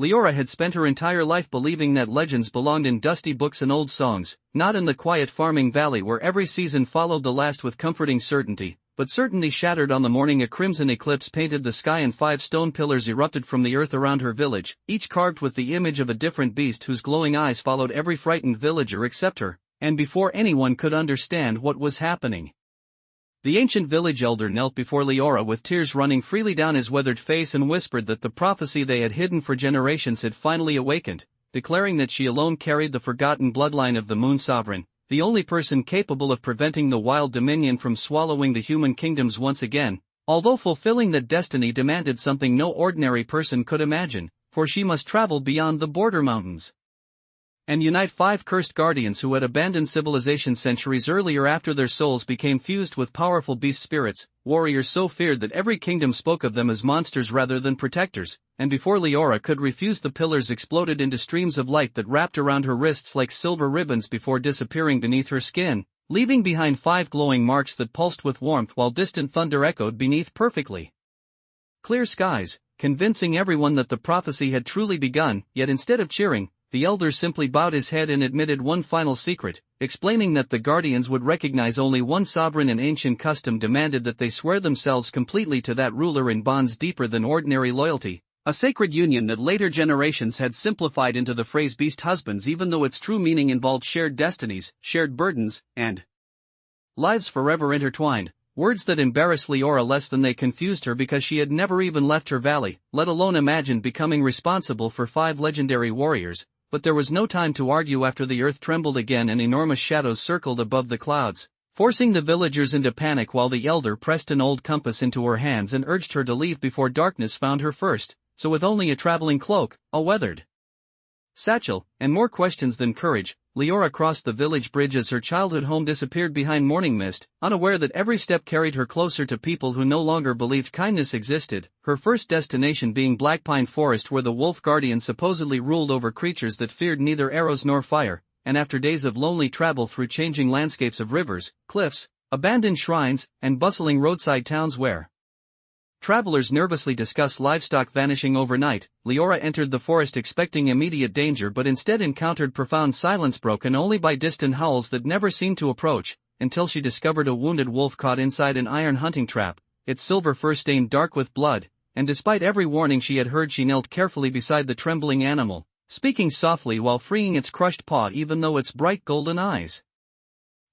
Leora had spent her entire life believing that legends belonged in dusty books and old songs, not in the quiet farming valley where every season followed the last with comforting certainty, but certainty shattered on the morning a crimson eclipse painted the sky and 5 stone pillars erupted from the earth around her village, each carved with the image of a different beast whose glowing eyes followed every frightened villager except her, and before anyone could understand what was happening. The ancient village elder knelt before Leora with tears running freely down his weathered face and whispered that the prophecy they had hidden for generations had finally awakened, declaring that she alone carried the forgotten bloodline of the Moon Sovereign, the only person capable of preventing the wild dominion from swallowing the human kingdoms once again, although fulfilling that destiny demanded something no ordinary person could imagine, for she must travel beyond the border mountains and unite 5 cursed guardians who had abandoned civilization centuries earlier after their souls became fused with powerful beast spirits, warriors so feared that every kingdom spoke of them as monsters rather than protectors, and before Leora could refuse the pillars exploded into streams of light that wrapped around her wrists like silver ribbons before disappearing beneath her skin, leaving behind 5 glowing marks that pulsed with warmth while distant thunder echoed beneath perfectly clear skies, convincing everyone that the prophecy had truly begun. Yet instead of cheering, the elder simply bowed his head and admitted one final secret, explaining that the guardians would recognize only one sovereign and ancient custom demanded that they swear themselves completely to that ruler in bonds deeper than ordinary loyalty, a sacred union that later generations had simplified into the phrase beast husbands even though its true meaning involved shared destinies, shared burdens, and lives forever intertwined. Words that embarrassed Leora less than they confused her because she had never even left her valley, let alone imagined becoming responsible for 5 legendary warriors. But there was no time to argue after the earth trembled again and enormous shadows circled above the clouds, forcing the villagers into panic while the elder pressed an old compass into her hands and urged her to leave before darkness found her first, so with only a traveling cloak, a weathered satchel, and more questions than courage, Leora crossed the village bridge as her childhood home disappeared behind morning mist, unaware that every step carried her closer to people who no longer believed kindness existed, her first destination being Black Pine Forest where the wolf guardian supposedly ruled over creatures that feared neither arrows nor fire, and after days of lonely travel through changing landscapes of rivers, cliffs, abandoned shrines, and bustling roadside towns where travelers nervously discuss livestock vanishing overnight, Leora entered the forest expecting immediate danger but instead encountered profound silence broken only by distant howls that never seemed to approach, until she discovered a wounded wolf caught inside an iron hunting trap, its silver fur stained dark with blood, and despite every warning she had heard she knelt carefully beside the trembling animal, speaking softly while freeing its crushed paw even though its bright golden eyes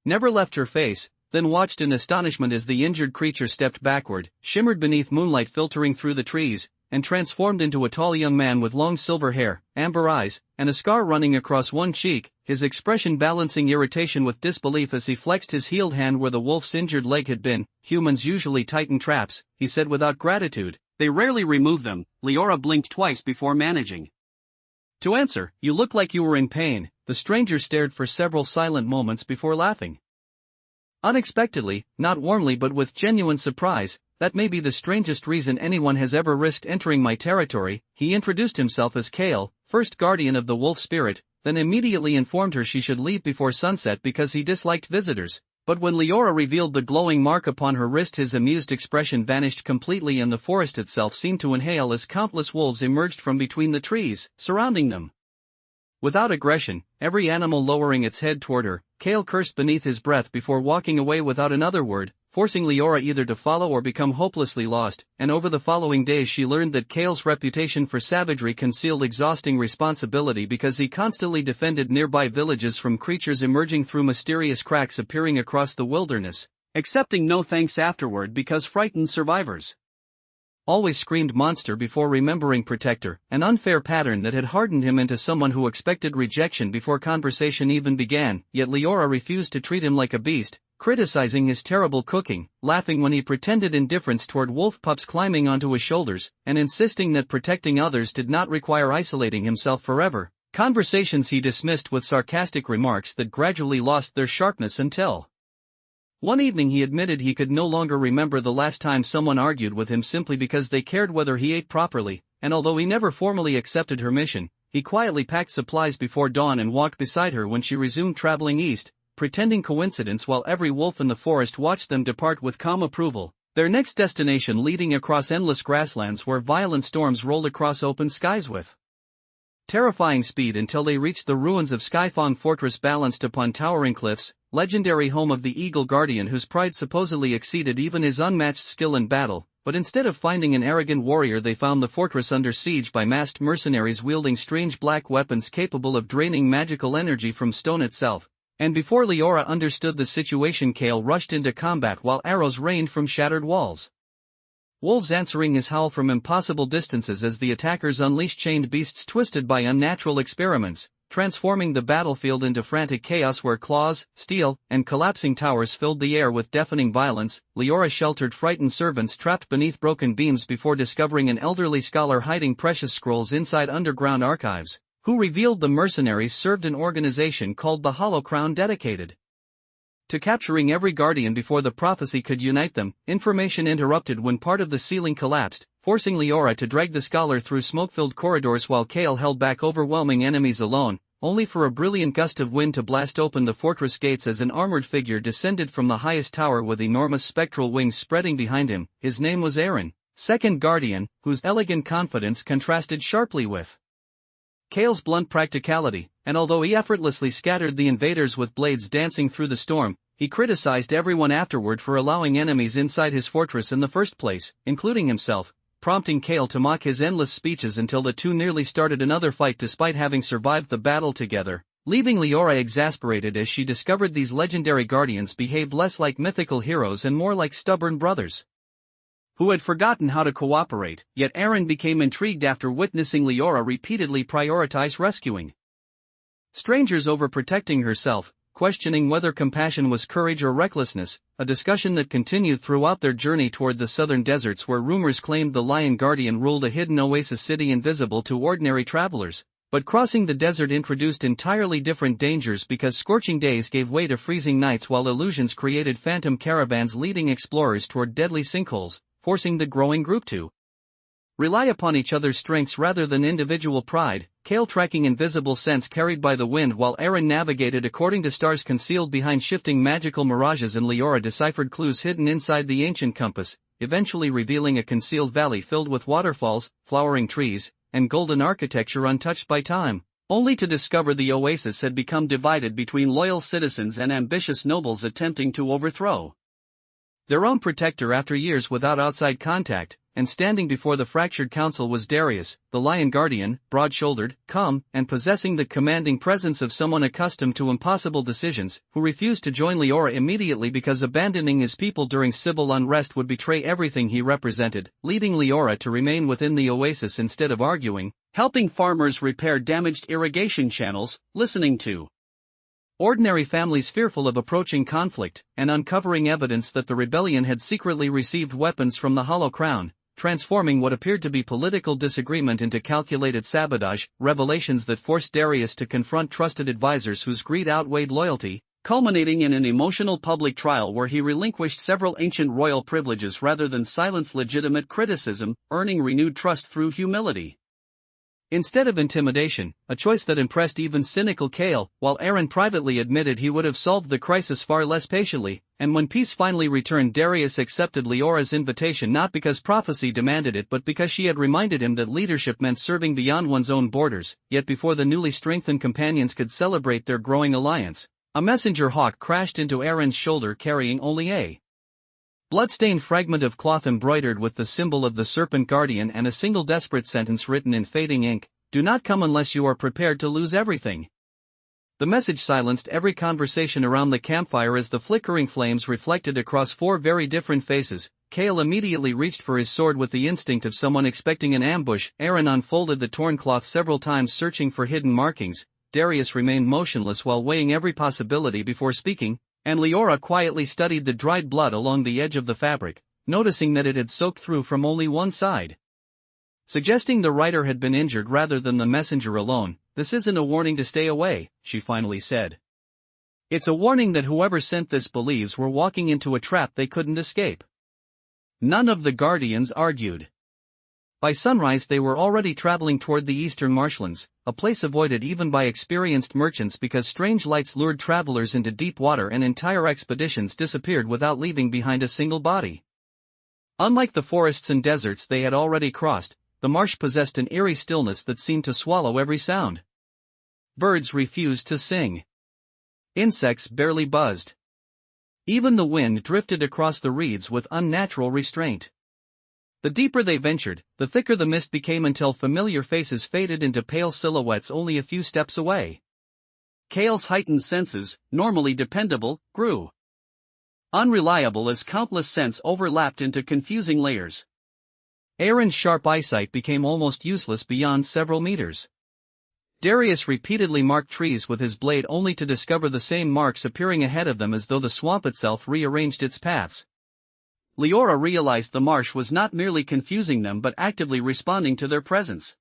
never left her face, then watched in astonishment as the injured creature stepped backward, shimmered beneath moonlight filtering through the trees, and transformed into a tall young man with long silver hair, amber eyes, and a scar running across one cheek, his expression balancing irritation with disbelief as he flexed his healed hand where the wolf's injured leg had been. Humans usually tighten traps, he said without gratitude. They rarely remove them. Leora blinked twice before managing to answer. You look like you were in pain. The stranger stared for several silent moments before laughing. Unexpectedly, not warmly but with genuine surprise. That may be the strangest reason anyone has ever risked entering my territory. He introduced himself as Kale, first guardian of the wolf spirit, then immediately informed her she should leave before sunset because he disliked visitors. But when Leora revealed the glowing mark upon her wrist, his amused expression vanished completely and the forest itself seemed to inhale as countless wolves emerged from between the trees, surrounding them. Without aggression, every animal lowering its head toward her, Kale cursed beneath his breath before walking away without another word, forcing Leora either to follow or become hopelessly lost. And over the following days she learned that Kale's reputation for savagery concealed exhausting responsibility because he constantly defended nearby villages from creatures emerging through mysterious cracks appearing across the wilderness, accepting no thanks afterward because frightened survivors always screamed monster before remembering protector, an unfair pattern that had hardened him into someone who expected rejection before conversation even began. Yet Leora refused to treat him like a beast, criticizing his terrible cooking, laughing when he pretended indifference toward wolf pups climbing onto his shoulders, and insisting that protecting others did not require isolating himself forever. Conversations he dismissed with sarcastic remarks that gradually lost their sharpness until one evening he admitted he could no longer remember the last time someone argued with him simply because they cared whether he ate properly, and although he never formally accepted her mission, he quietly packed supplies before dawn and walked beside her when she resumed traveling east, pretending coincidence while every wolf in the forest watched them depart with calm approval, their next destination leading across endless grasslands where violent storms rolled across open skies with terrifying speed until they reached the ruins of Skyfang Fortress balanced upon towering cliffs, legendary home of the Eagle Guardian whose pride supposedly exceeded even his unmatched skill in battle. But instead of finding an arrogant warrior, they found the fortress under siege by masked mercenaries wielding strange black weapons capable of draining magical energy from stone itself. And before Leora understood the situation, Kale rushed into combat while arrows rained from shattered walls. Wolves answering his howl from impossible distances as the attackers unleashed chained beasts twisted by unnatural experiments, transforming the battlefield into frantic chaos where claws, steel, and collapsing towers filled the air with deafening violence. Leora sheltered frightened servants trapped beneath broken beams before discovering an elderly scholar hiding precious scrolls inside underground archives, who revealed the mercenaries served an organization called the Hollow Crown dedicated to capturing every guardian before the prophecy could unite them. Information interrupted when part of the ceiling collapsed, forcing Leora to drag the scholar through smoke-filled corridors while Kale held back overwhelming enemies alone, only for a brilliant gust of wind to blast open the fortress gates as an armored figure descended from the highest tower with enormous spectral wings spreading behind him. His name was Aaron, second guardian, whose elegant confidence contrasted sharply with Kale's blunt practicality, and although he effortlessly scattered the invaders with blades dancing through the storm, he criticized everyone afterward for allowing enemies inside his fortress in the first place, including himself, prompting Kale to mock his endless speeches until the two nearly started another fight despite having survived the battle together, leaving Leora exasperated as she discovered these legendary guardians behaved less like mythical heroes and more like stubborn brothers who had forgotten how to cooperate. Yet Aaron became intrigued after witnessing Leora repeatedly prioritize rescuing strangers over protecting herself, questioning whether compassion was courage or recklessness, a discussion that continued throughout their journey toward the southern deserts where rumors claimed the Lion Guardian ruled a hidden oasis city invisible to ordinary travelers. But crossing the desert introduced entirely different dangers because scorching days gave way to freezing nights while illusions created phantom caravans leading explorers toward deadly sinkholes, forcing the growing group to rely upon each other's strengths rather than individual pride. Kale tracking invisible scents carried by the wind while Aaron navigated according to stars concealed behind shifting magical mirages, and Leora deciphered clues hidden inside the ancient compass, eventually revealing a concealed valley filled with waterfalls, flowering trees, and golden architecture untouched by time, only to discover the oasis had become divided between loyal citizens and ambitious nobles attempting to overthrow their own protector after years without outside contact. And standing before the fractured council was Darius, the Lion Guardian, broad-shouldered, calm, and possessing the commanding presence of someone accustomed to impossible decisions, who refused to join Leora immediately because abandoning his people during civil unrest would betray everything he represented, leading Leora to remain within the oasis instead of arguing, helping farmers repair damaged irrigation channels, listening to ordinary families fearful of approaching conflict, and uncovering evidence that the rebellion had secretly received weapons from the Hollow Crown, transforming what appeared to be political disagreement into calculated sabotage, revelations that forced Darius to confront trusted advisors whose greed outweighed loyalty, culminating in an emotional public trial where he relinquished several ancient royal privileges rather than silence legitimate criticism, earning renewed trust through humility instead of intimidation, a choice that impressed even cynical Kale, while Aaron privately admitted he would have solved the crisis far less patiently. And when peace finally returned, Darius accepted Leora's invitation not because prophecy demanded it but because she had reminded him that leadership meant serving beyond one's own borders. Yet before the newly strengthened companions could celebrate their growing alliance, a messenger hawk crashed into Aaron's shoulder carrying only a bloodstained fragment of cloth embroidered with the symbol of the Serpent Guardian and a single desperate sentence written in fading ink: "Do not come unless you are prepared to lose everything." The message silenced every conversation around the campfire as the flickering flames reflected across four very different faces. Kale immediately reached for his sword with the instinct of someone expecting an ambush. Aaron unfolded the torn cloth several times searching for hidden markings. Darius remained motionless while weighing every possibility before speaking, and Leora quietly studied the dried blood along the edge of the fabric, noticing that it had soaked through from only one side, suggesting the writer had been injured rather than the messenger alone. "This isn't a warning to stay away," she finally said. "It's a warning that whoever sent this believes we're walking into a trap they couldn't escape." None of the Guardians argued. By sunrise they were already traveling toward the eastern marshlands, a place avoided even by experienced merchants because strange lights lured travelers into deep water and entire expeditions disappeared without leaving behind a single body. Unlike the forests and deserts they had already crossed, the marsh possessed an eerie stillness that seemed to swallow every sound. Birds refused to sing. Insects barely buzzed. Even the wind drifted across the reeds with unnatural restraint. The deeper they ventured, the thicker the mist became until familiar faces faded into pale silhouettes only a few steps away. Cale's heightened senses, normally dependable, grew unreliable as countless scents overlapped into confusing layers. Aaron's sharp eyesight became almost useless beyond several meters. Darius repeatedly marked trees with his blade only to discover the same marks appearing ahead of them as though the swamp itself rearranged its paths. Leora realized the marsh was not merely confusing them but actively responding to their presence.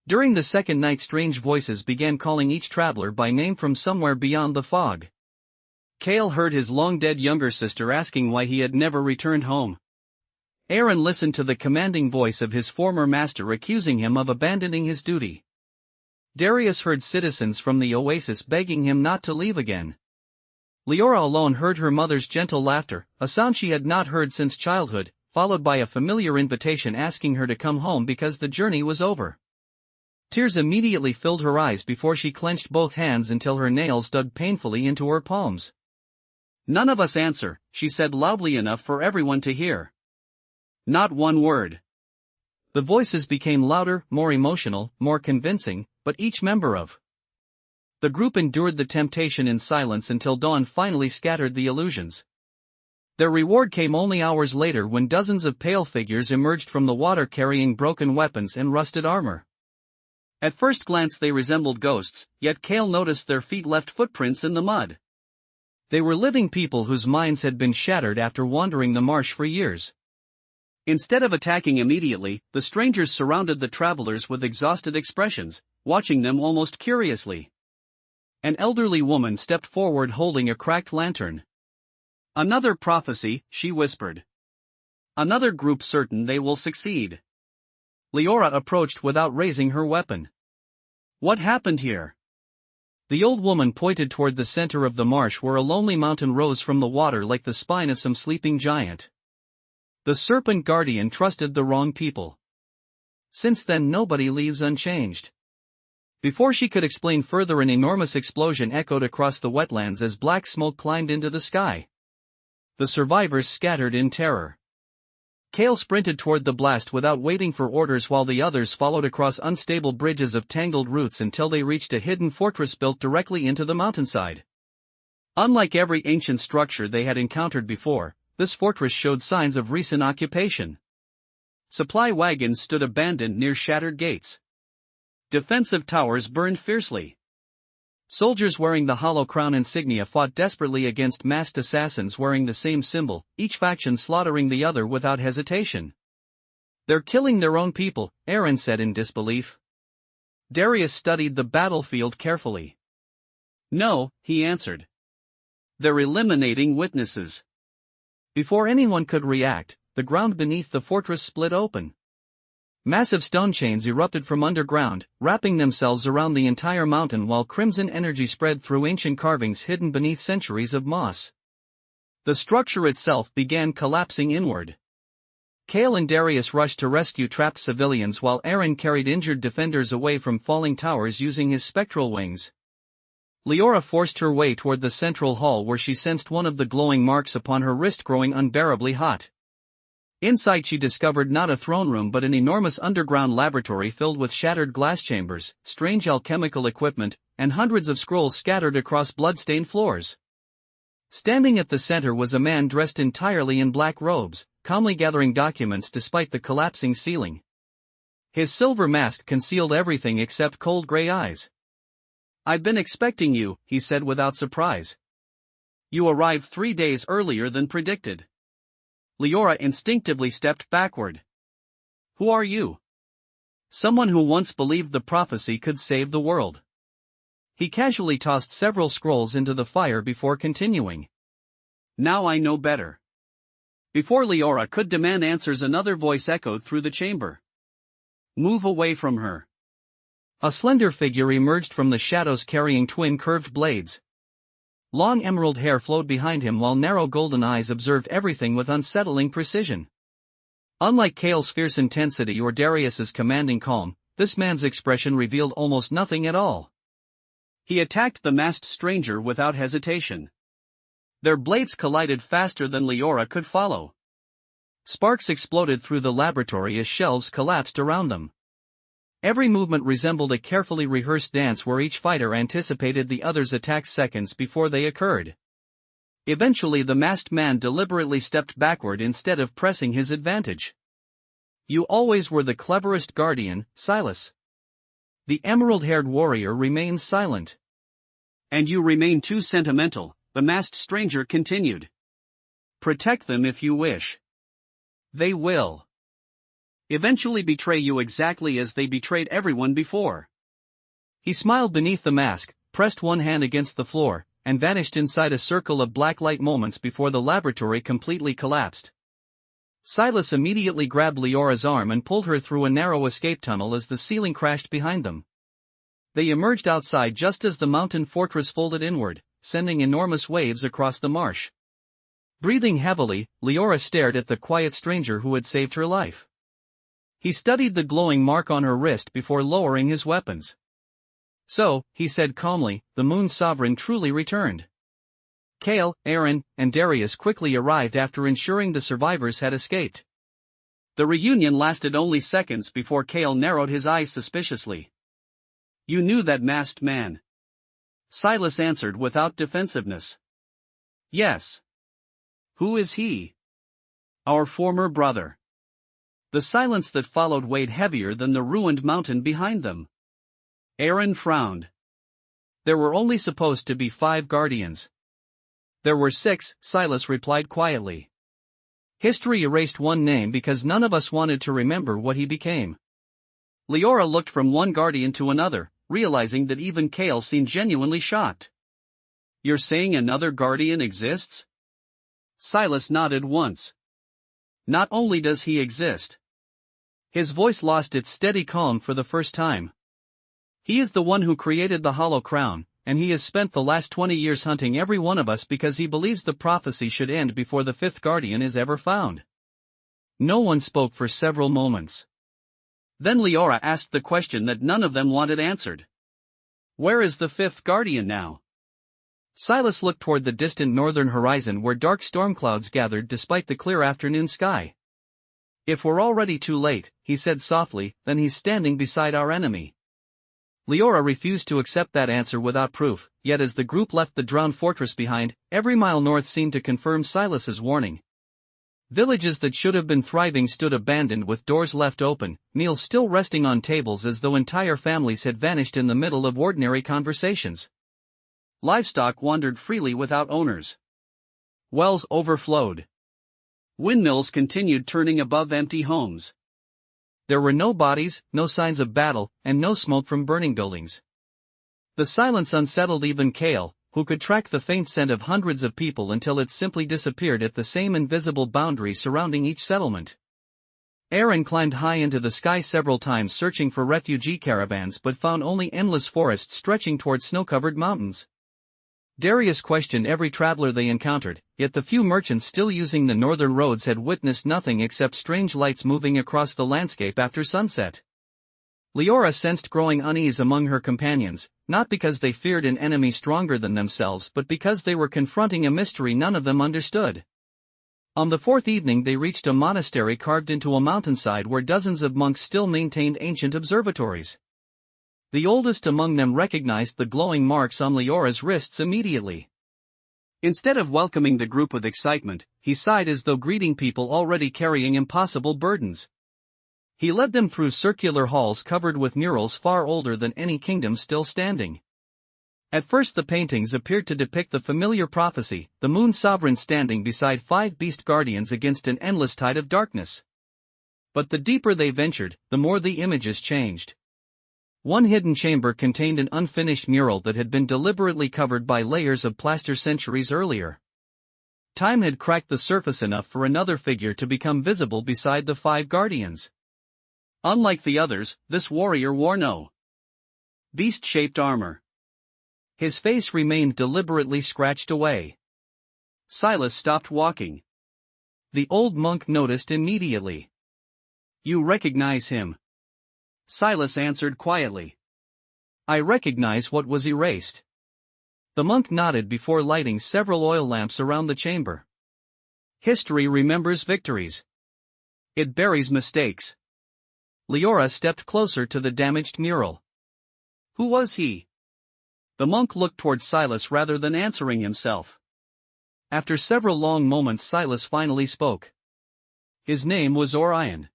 During the second night, strange voices began calling each traveler by name from somewhere beyond the fog. Cale heard his long-dead younger sister asking why he had never returned home. Aaron listened to the commanding voice of his former master accusing him of abandoning his duty. Darius heard citizens from the oasis begging him not to leave again. Leora alone heard her mother's gentle laughter, a sound she had not heard since childhood, followed by a familiar invitation asking her to come home because the journey was over. Tears immediately filled her eyes before she clenched both hands until her nails dug painfully into her palms. "None of us answer," she said loudly enough for everyone to hear. "Not one word." The voices became louder, more emotional, more convincing, but each member of the group endured the temptation in silence until dawn finally scattered the illusions. Their reward came only hours later when dozens of pale figures emerged from the water carrying broken weapons and rusted armor. At first glance they resembled ghosts, yet Cale noticed their feet left footprints in the mud. They were living people whose minds had been shattered after wandering the marsh for years. Instead of attacking immediately, the strangers surrounded the travelers with exhausted expressions, watching them almost curiously. An elderly woman stepped forward holding a cracked lantern. "Another prophecy," she whispered. "Another group certain they will succeed." Leora approached without raising her weapon. "What happened here?" The old woman pointed toward the center of the marsh where a lonely mountain rose from the water like the spine of some sleeping giant. "The Serpent Guardian trusted the wrong people. Since then nobody leaves unchanged." Before she could explain further, an enormous explosion echoed across the wetlands as black smoke climbed into the sky. The survivors scattered in terror. Cale sprinted toward the blast without waiting for orders while the others followed across unstable bridges of tangled roots until they reached a hidden fortress built directly into the mountainside. Unlike every ancient structure they had encountered before, this fortress showed signs of recent occupation. Supply wagons stood abandoned near shattered gates. Defensive towers burned fiercely. Soldiers wearing the hollow crown insignia fought desperately against masked assassins wearing the same symbol, each faction slaughtering the other without hesitation. "They're killing their own people," Aaron said in disbelief. Darius studied the battlefield carefully. "No," he answered. "They're eliminating witnesses." Before anyone could react, the ground beneath the fortress split open. Massive stone chains erupted from underground, wrapping themselves around the entire mountain while crimson energy spread through ancient carvings hidden beneath centuries of moss. The structure itself began collapsing inward. Cale and Darius rushed to rescue trapped civilians while Aaron carried injured defenders away from falling towers using his spectral wings. Leora forced her way toward the central hall where she sensed one of the glowing marks upon her wrist growing unbearably hot. Inside she discovered not a throne room but an enormous underground laboratory filled with shattered glass chambers, strange alchemical equipment, and hundreds of scrolls scattered across blood-stained floors. Standing at the center was a man dressed entirely in black robes, calmly gathering documents despite the collapsing ceiling. His silver mask concealed everything except cold gray eyes. "I've been expecting you," he said without surprise. "You arrived 3 days earlier than predicted." Leora instinctively stepped backward. "Who are you?" "Someone who once believed the prophecy could save the world." He casually tossed several scrolls into the fire before continuing. "Now I know better." Before Leora could demand answers, another voice echoed through the chamber. "Move away from her." A slender figure emerged from the shadows carrying twin curved blades. Long emerald hair flowed behind him while narrow golden eyes observed everything with unsettling precision. Unlike Cale's fierce intensity or Darius's commanding calm, this man's expression revealed almost nothing at all. He attacked the masked stranger without hesitation. Their blades collided faster than Leora could follow. Sparks exploded through the laboratory as shelves collapsed around them. Every movement resembled a carefully rehearsed dance where each fighter anticipated the other's attacks seconds before they occurred. Eventually the masked man deliberately stepped backward instead of pressing his advantage. "You always were the cleverest guardian, Silas." The emerald-haired warrior remained silent. "And you remain too sentimental," the masked stranger continued. "Protect them if you wish. They will eventually betray you exactly as they betrayed everyone before." He smiled beneath the mask, pressed one hand against the floor, and vanished inside a circle of black light moments before the laboratory completely collapsed. Silas immediately grabbed Leora's arm and pulled her through a narrow escape tunnel as the ceiling crashed behind them. They emerged outside just as the mountain fortress folded inward, sending enormous waves across the marsh. Breathing heavily, Leora stared at the quiet stranger who had saved her life. He studied the glowing mark on her wrist before lowering his weapons. "So," he said calmly, "the Moon Sovereign truly returned." Cale, Aaron, and Darius quickly arrived after ensuring the survivors had escaped. The reunion lasted only seconds before Cale narrowed his eyes suspiciously. "You knew that masked man?" Silas answered without defensiveness. "Yes." "Who is he?" "Our former brother." The silence that followed weighed heavier than the ruined mountain behind them. Aaron frowned. "There were only supposed to be 5 guardians." "There were 6, Silas replied quietly. "History erased one name because none of us wanted to remember what he became." Leora looked from one guardian to another, realizing that even Cale seemed genuinely shocked. "You're saying another guardian exists?" Silas nodded once. "Not only does he exist." His voice lost its steady calm for the first time. "He is the one who created the Hollow Crown, and he has spent the last 20 years hunting every one of us because he believes the prophecy should end before the 5th guardian is ever found." No one spoke for several moments. Then Leora asked the question that none of them wanted answered. "Where is the 5th guardian now?" Silas looked toward the distant northern horizon where dark storm clouds gathered despite the clear afternoon sky. "If we're already too late," he said softly, "then he's standing beside our enemy." Leora refused to accept that answer without proof, yet as the group left the drowned fortress behind, every mile north seemed to confirm Silas's warning. Villages that should have been thriving stood abandoned with doors left open, meals still resting on tables as though entire families had vanished in the middle of ordinary conversations. Livestock wandered freely without owners. Wells overflowed. Windmills continued turning above empty homes. There were no bodies, no signs of battle, and no smoke from burning buildings. The silence unsettled even Cale, who could track the faint scent of hundreds of people until it simply disappeared at the same invisible boundary surrounding each settlement. Aaron climbed high into the sky several times searching for refugee caravans but found only endless forests stretching toward snow-covered mountains. Darius questioned every traveler they encountered, yet the few merchants still using the northern roads had witnessed nothing except strange lights moving across the landscape after sunset. Leora sensed growing unease among her companions, not because they feared an enemy stronger than themselves but because they were confronting a mystery none of them understood. On the 4th evening they reached a monastery carved into a mountainside where dozens of monks still maintained ancient observatories. The oldest among them recognized the glowing marks on Leora's wrists immediately. Instead of welcoming the group with excitement, he sighed as though greeting people already carrying impossible burdens. He led them through circular halls covered with murals far older than any kingdom still standing. At first the paintings appeared to depict the familiar prophecy, the Moon Sovereign standing beside 5 beast guardians against an endless tide of darkness. But the deeper they ventured, the more the images changed. One hidden chamber contained an unfinished mural that had been deliberately covered by layers of plaster centuries earlier. Time had cracked the surface enough for another figure to become visible beside the 5 guardians. Unlike the others, this warrior wore no beast-shaped armor. His face remained deliberately scratched away. Silas stopped walking. The old monk noticed immediately. You recognize him? Silas answered quietly. I recognize what was erased. The monk nodded before lighting several oil lamps around the chamber. History remembers victories. It buries mistakes. Leora stepped closer to the damaged mural. Who was he? The monk looked toward Silas rather than answering himself. After several long moments, Silas finally spoke. His name was Orion.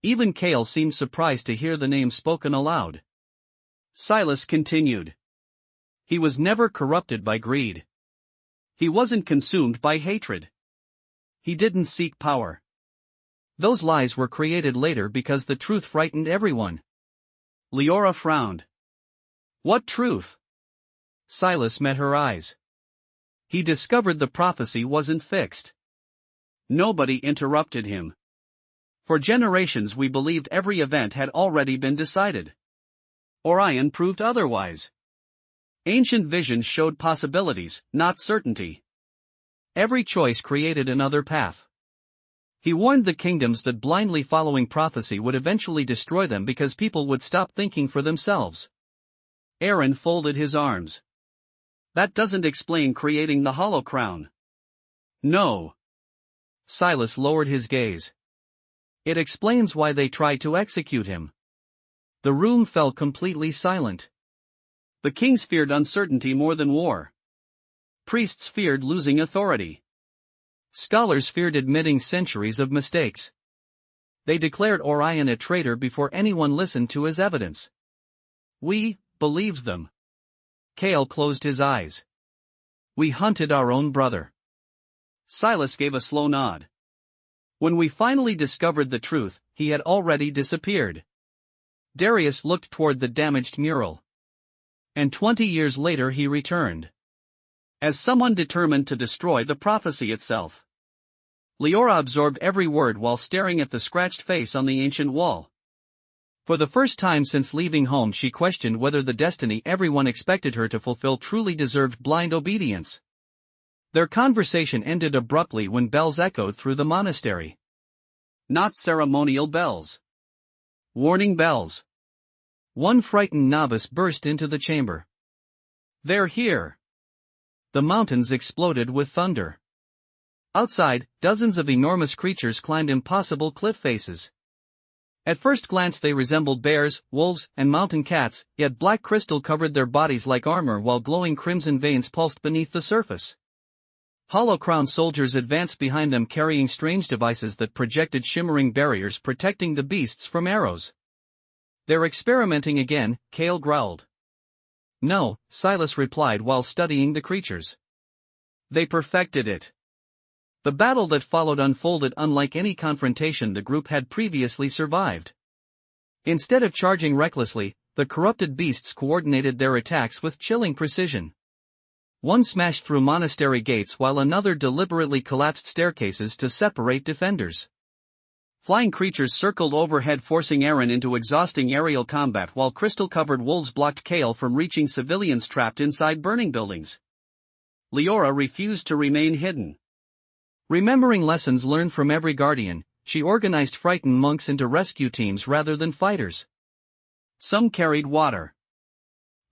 Even Kale seemed surprised to hear the name spoken aloud. Silas continued. He was never corrupted by greed. He wasn't consumed by hatred. He didn't seek power. Those lies were created later because the truth frightened everyone. Leora frowned. What truth? Silas met her eyes. He discovered the prophecy wasn't fixed. Nobody interrupted him. For generations we believed every event had already been decided. Orion proved otherwise. Ancient visions showed possibilities, not certainty. Every choice created another path. He warned the kingdoms that blindly following prophecy would eventually destroy them because people would stop thinking for themselves. Aaron folded his arms. That doesn't explain creating the hollow crown. No. Silas lowered his gaze. It explains why they tried to execute him. The room fell completely silent. The kings feared uncertainty more than war. Priests feared losing authority. Scholars feared admitting centuries of mistakes. They declared Orion a traitor before anyone listened to his evidence. We believed them. Kale closed his eyes. We hunted our own brother. Silas gave a slow nod. When we finally discovered the truth, he had already disappeared. Darius looked toward the damaged mural. And 20 years later he returned. As someone determined to destroy the prophecy itself. Leora absorbed every word while staring at the scratched face on the ancient wall. For the first time since leaving home she questioned whether the destiny everyone expected her to fulfill truly deserved blind obedience. Their conversation ended abruptly when bells echoed through the monastery. Not ceremonial bells. Warning bells. One frightened novice burst into the chamber. They're here. The mountains exploded with thunder. Outside, dozens of enormous creatures climbed impossible cliff faces. At first glance they resembled bears, wolves, and mountain cats, yet black crystal covered their bodies like armor while glowing crimson veins pulsed beneath the surface. Hollow-crowned soldiers advanced behind them carrying strange devices that projected shimmering barriers protecting the beasts from arrows. They're experimenting again, Kale growled. No, Silas replied while studying the creatures. They perfected it. The battle that followed unfolded unlike any confrontation the group had previously survived. Instead of charging recklessly, the corrupted beasts coordinated their attacks with chilling precision. One smashed through monastery gates while another deliberately collapsed staircases to separate defenders. Flying creatures circled overhead forcing Aaron into exhausting aerial combat while crystal-covered wolves blocked Kale from reaching civilians trapped inside burning buildings. Leora refused to remain hidden. Remembering lessons learned from every guardian, she organized frightened monks into rescue teams rather than fighters. Some carried water.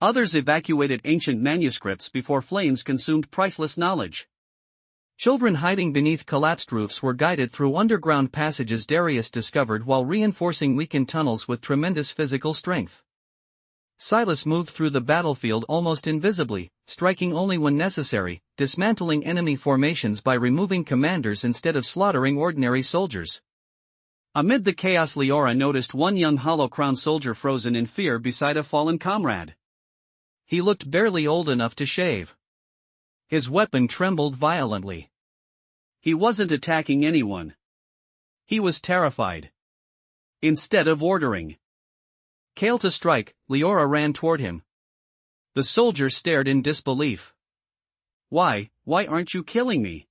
Others evacuated ancient manuscripts before flames consumed priceless knowledge. Children hiding beneath collapsed roofs were guided through underground passages Darius discovered while reinforcing weakened tunnels with tremendous physical strength. Silas moved through the battlefield almost invisibly, striking only when necessary, dismantling enemy formations by removing commanders instead of slaughtering ordinary soldiers. Amid the chaos, Leora noticed one young hollow-crowned soldier frozen in fear beside a fallen comrade. He looked barely old enough to shave. His weapon trembled violently. He wasn't attacking anyone. He was terrified. Instead of ordering Kale to strike, Leora ran toward him. The soldier stared in disbelief. Why aren't you killing me?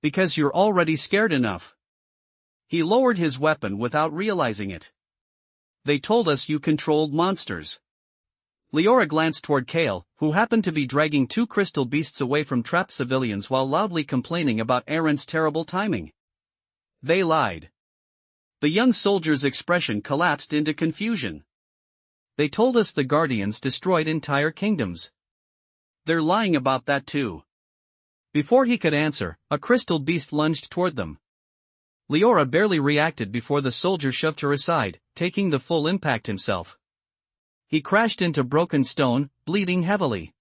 Because you're already scared enough. He lowered his weapon without realizing it. They told us you controlled monsters. Leora glanced toward Kale, who happened to be dragging two crystal beasts away from trapped civilians while loudly complaining about Aaron's terrible timing. They lied. The young soldier's expression collapsed into confusion. They told us the Guardians destroyed entire kingdoms. They're lying about that too. Before he could answer, a crystal beast lunged toward them. Leora barely reacted before the soldier shoved her aside, taking the full impact himself. He crashed into broken stone, bleeding heavily.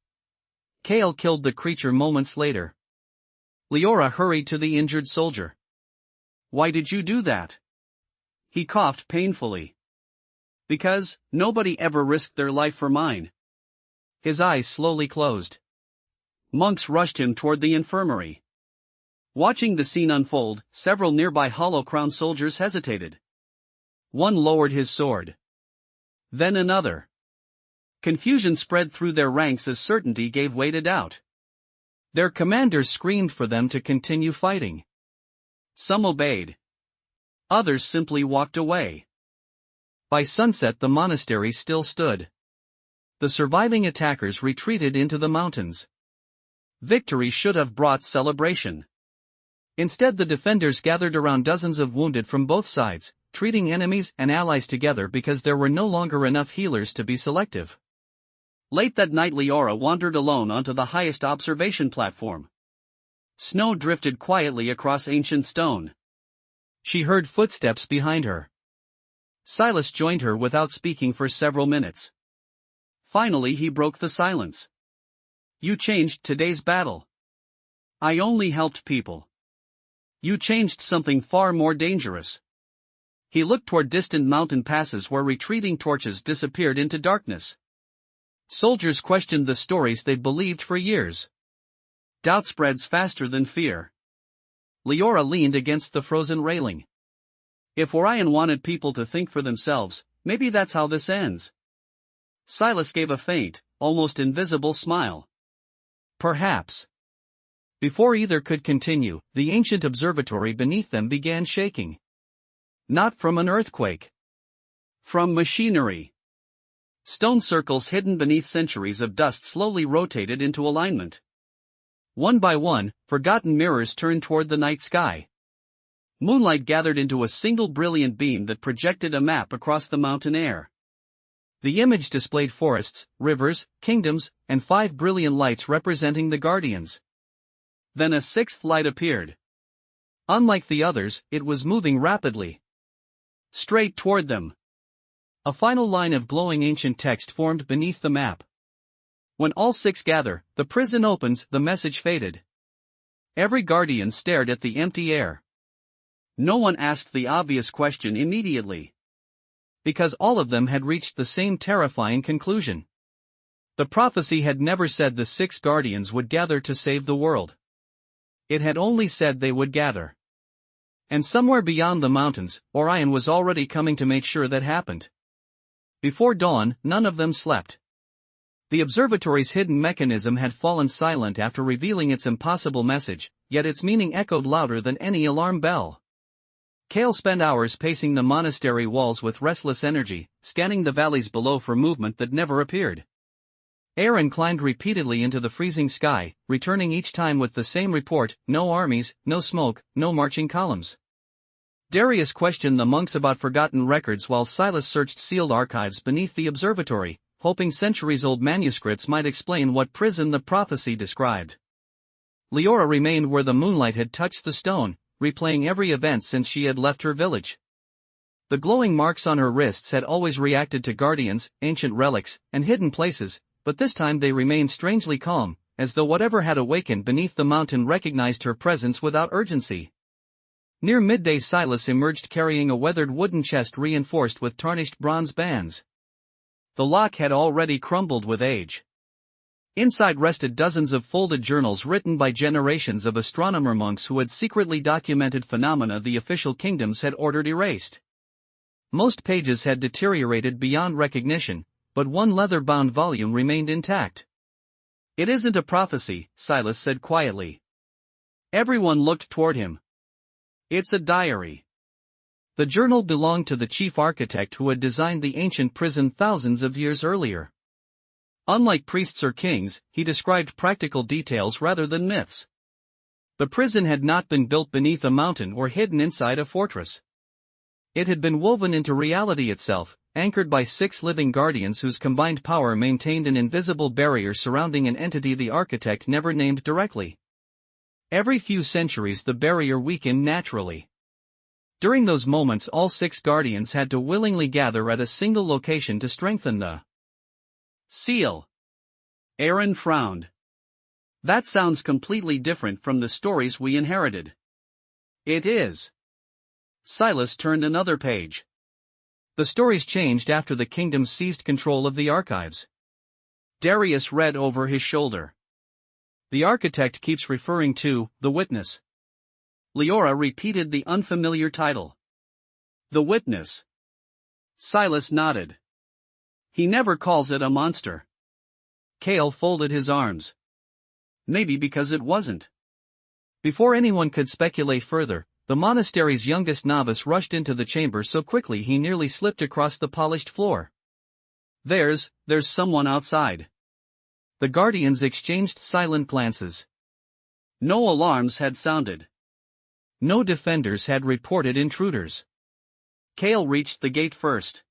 Kale killed the creature moments later. Leora hurried to the injured soldier. "Why did you do that?" He coughed painfully. "Because, nobody ever risked their life for mine." His eyes slowly closed. Monks rushed him toward the infirmary. Watching the scene unfold, several nearby Hollow Crown soldiers hesitated. One lowered his sword. Then another. Confusion spread through their ranks as certainty gave way to doubt. Their commanders screamed for them to continue fighting. Some obeyed. Others simply walked away. By sunset the monastery still stood. The surviving attackers retreated into the mountains. Victory should have brought celebration. Instead, the defenders gathered around dozens of wounded from both sides, treating enemies and allies together because there were no longer enough healers to be selective. Late that night, Leora wandered alone onto the highest observation platform. Snow drifted quietly across ancient stone. She heard footsteps behind her. Silas joined her without speaking for several minutes. Finally, he broke the silence. "You changed today's battle." "I only helped people." "You changed something far more dangerous." He looked toward distant mountain passes where retreating torches disappeared into darkness. Soldiers questioned the stories they'd believed for years. Doubt spreads faster than fear. Leora leaned against the frozen railing. "If Orion wanted people to think for themselves, maybe that's how this ends." Silas gave a faint, almost invisible smile. "Perhaps." Before either could continue, the ancient observatory beneath them began shaking. Not from an earthquake. From machinery. Stone circles hidden beneath centuries of dust slowly rotated into alignment. One by one, forgotten mirrors turned toward the night sky. Moonlight gathered into a single brilliant beam that projected a map across the mountain air. The image displayed forests, rivers, kingdoms, and 5 brilliant lights representing the Guardians. Then a 6th light appeared. Unlike the others, it was moving rapidly. Straight toward them. A final line of glowing ancient text formed beneath the map. "When all 6 gather, the prison opens," the message faded. Every Guardian stared at the empty air. No one asked the obvious question immediately. Because all of them had reached the same terrifying conclusion. The prophecy had never said the 6 Guardians would gather to save the world. It had only said they would gather. And somewhere beyond the mountains, Orion was already coming to make sure that happened. Before dawn, none of them slept. The observatory's hidden mechanism had fallen silent after revealing its impossible message, yet its meaning echoed louder than any alarm bell. Kale spent hours pacing the monastery walls with restless energy, scanning the valleys below for movement that never appeared. Aaron climbed repeatedly into the freezing sky, returning each time with the same report: no armies, no smoke, no marching columns. Darius questioned the monks about forgotten records while Silas searched sealed archives beneath the observatory, hoping centuries-old manuscripts might explain what prison the prophecy described. Leora remained where the moonlight had touched the stone, replaying every event since she had left her village. The glowing marks on her wrists had always reacted to guardians, ancient relics, and hidden places, but this time they remained strangely calm, as though whatever had awakened beneath the mountain recognized her presence without urgency. Near midday, Silas emerged carrying a weathered wooden chest reinforced with tarnished bronze bands. The lock had already crumbled with age. Inside rested dozens of folded journals written by generations of astronomer monks who had secretly documented phenomena the official kingdoms had ordered erased. Most pages had deteriorated beyond recognition, but one leather-bound volume remained intact. "It isn't a prophecy," Silas said quietly. Everyone looked toward him. "It's a diary." The journal belonged to the chief architect who had designed the ancient prison thousands of years earlier. Unlike priests or kings, he described practical details rather than myths. The prison had not been built beneath a mountain or hidden inside a fortress. It had been woven into reality itself, anchored by 6 living guardians whose combined power maintained an invisible barrier surrounding an entity the architect never named directly. Every few centuries the barrier weakened naturally. During those moments all 6 guardians had to willingly gather at a single location to strengthen the seal. Aaron frowned. That sounds completely different from the stories we inherited. It is. Silas turned another page. The stories changed after the kingdom seized control of the archives. Darius read over his shoulder. The architect keeps referring to the witness. Leora repeated the unfamiliar title. The witness. Silas nodded. He never calls it a monster. Cale folded his arms. Maybe because it wasn't. Before anyone could speculate further, the monastery's youngest novice rushed into the chamber so quickly he nearly slipped across the polished floor. There's someone outside. The guardians exchanged silent glances. No alarms had sounded. No defenders had reported intruders. Cale reached the gate first.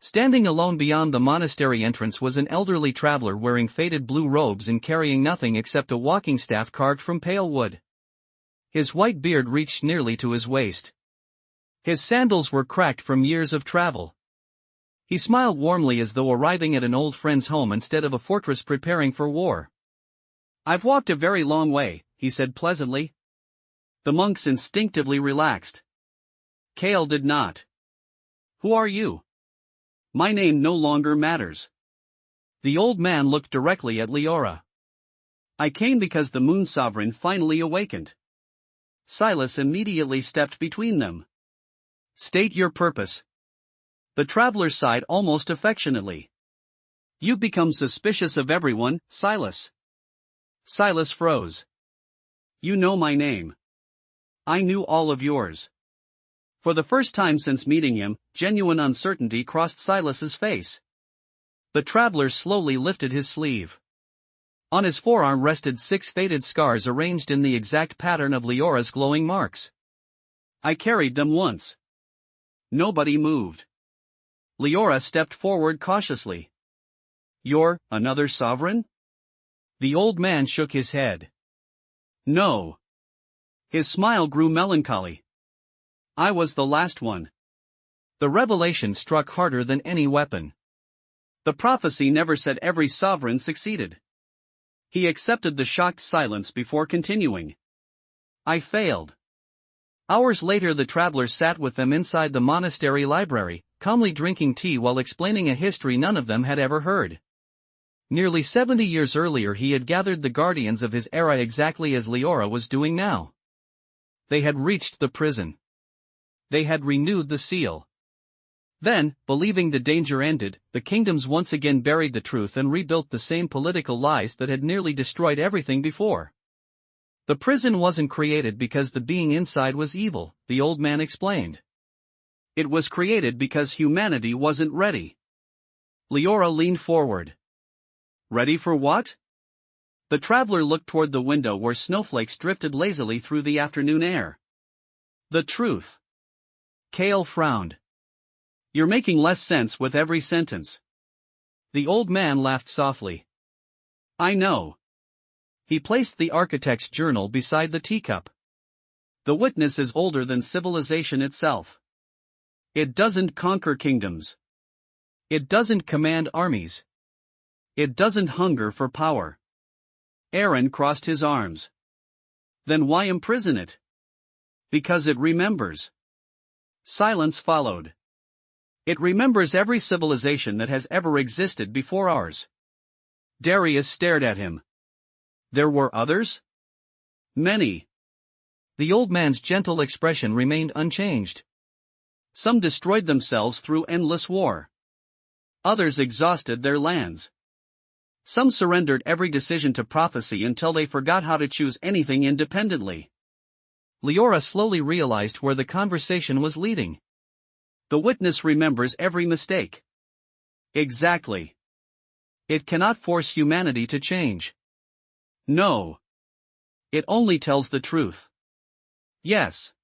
Standing alone beyond the monastery entrance was an elderly traveler wearing faded blue robes and carrying nothing except a walking staff carved from pale wood. His white beard reached nearly to his waist. His sandals were cracked from years of travel. He smiled warmly as though arriving at an old friend's home instead of a fortress preparing for war. "I've walked a very long way," he said pleasantly. The monks instinctively relaxed. Cale did not. "Who are you?" "My name no longer matters." The old man looked directly at Leora. "I came because the Moon Sovereign finally awakened." Silas immediately stepped between them. "State your purpose." The traveler sighed almost affectionately. "You've become suspicious of everyone, Silas." Silas froze. "You know my name. I knew all of yours." For the first time since meeting him, genuine uncertainty crossed Silas's face. The traveler slowly lifted his sleeve. On his forearm rested 6 faded scars arranged in the exact pattern of Leora's glowing marks. "I carried them once." Nobody moved. Leora stepped forward cautiously. "You're another sovereign?" The old man shook his head. "No." His smile grew melancholy. "I was the last one." The revelation struck harder than any weapon. The prophecy never said every sovereign succeeded. He accepted the shocked silence before continuing. "I failed." Hours later the traveler sat with them inside the monastery library, calmly drinking tea while explaining a history none of them had ever heard. Nearly 70 years earlier he had gathered the guardians of his era exactly as Leora was doing now. They had reached the prison. They had renewed the seal. Then, believing the danger ended, the kingdoms once again buried the truth and rebuilt the same political lies that had nearly destroyed everything before. The prison wasn't created because the being inside was evil, the old man explained. It was created because humanity wasn't ready. Leora leaned forward. "Ready for what?" The traveler looked toward the window where snowflakes drifted lazily through the afternoon air. "The truth." Cale frowned. "You're making less sense with every sentence." The old man laughed softly. "I know." He placed the architect's journal beside the teacup. "The witness is older than civilization itself. It doesn't conquer kingdoms. It doesn't command armies. It doesn't hunger for power." Aaron crossed his arms. "Then why imprison it?" "Because it remembers." Silence followed. "It remembers every civilization that has ever existed before ours." Darius stared at him. "There were others?" "Many." The old man's gentle expression remained unchanged. "Some destroyed themselves through endless war. Others exhausted their lands. Some surrendered every decision to prophecy until they forgot how to choose anything independently." Leora slowly realized where the conversation was leading. "The witness remembers every mistake." "Exactly. It cannot force humanity to change." "No. It only tells the truth." "Yes."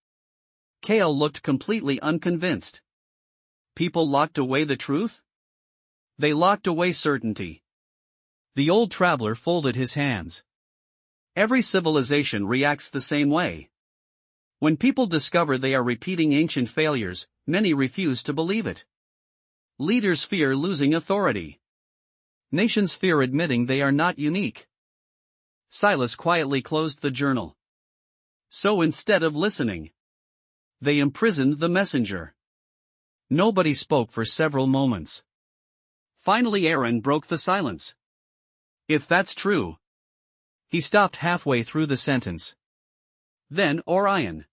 Kale looked completely unconvinced. People locked away the truth? They locked away certainty. The old traveler folded his hands. Every civilization reacts the same way. When people discover they are repeating ancient failures, many refuse to believe it. Leaders fear losing authority. Nations fear admitting they are not unique. Silas quietly closed the journal. So instead of listening, they imprisoned the messenger. Nobody spoke for several moments. Finally Aaron broke the silence. If that's true. He stopped halfway through the sentence. Then Orion.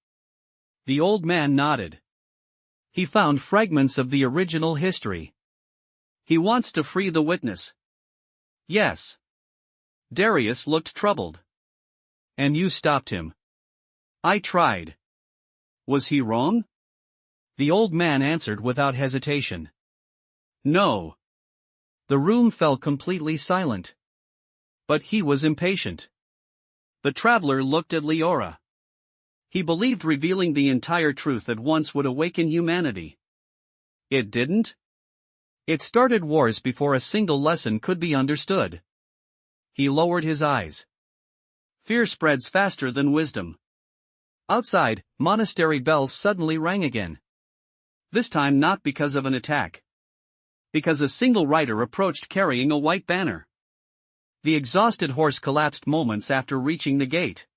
The old man nodded. He found fragments of the original history. He wants to free the witness. Yes. Darius looked troubled. And you stopped him. I tried. Was he wrong? The old man answered without hesitation. No. The room fell completely silent. But he was impatient. The traveler looked at Leora. He believed revealing the entire truth at once would awaken humanity. It didn't? It started wars before a single lesson could be understood. He lowered his eyes. Fear spreads faster than wisdom. Outside, monastery bells suddenly rang again. This time not because of an attack. Because a single rider approached carrying a white banner. The exhausted horse collapsed moments after reaching the gate.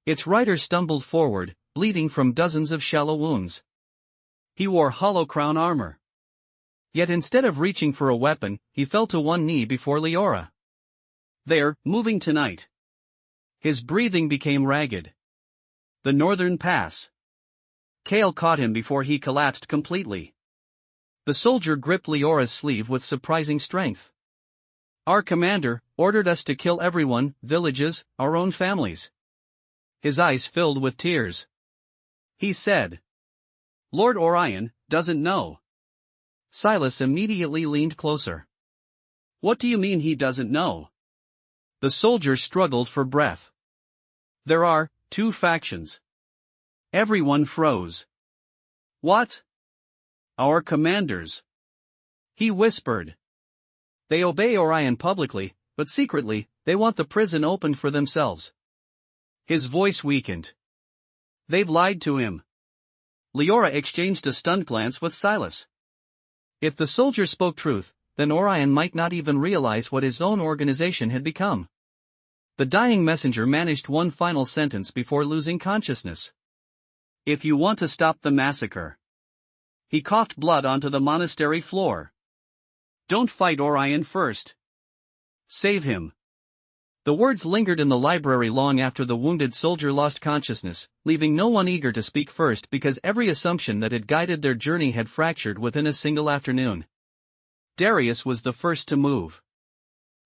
Its rider stumbled forward, bleeding from dozens of shallow wounds. He wore hollow crown armor. Yet instead of reaching for a weapon, he fell to one knee before Leora. They're moving tonight. His breathing became ragged. The northern pass. Kale caught him before he collapsed completely. The soldier gripped Leora's sleeve with surprising strength. Our commander ordered us to kill everyone, villages, our own families. His eyes filled with tears. He said. Lord Orion doesn't know. Silas immediately leaned closer. What do you mean he doesn't know? The soldier struggled for breath. There are 2 factions. Everyone froze. What? Our commanders. He whispered. They obey Orion publicly, but secretly, they want the prison opened for themselves. His voice weakened. They've lied to him. Leora exchanged a stunned glance with Silas. If the soldier spoke truth, then Orion might not even realize what his own organization had become. The dying messenger managed one final sentence before losing consciousness. If you want to stop the massacre. He coughed blood onto the monastery floor. Don't fight Orion first. Save him. The words lingered in the library long after the wounded soldier lost consciousness, leaving no one eager to speak first because every assumption that had guided their journey had fractured within a single afternoon. Darius was the first to move.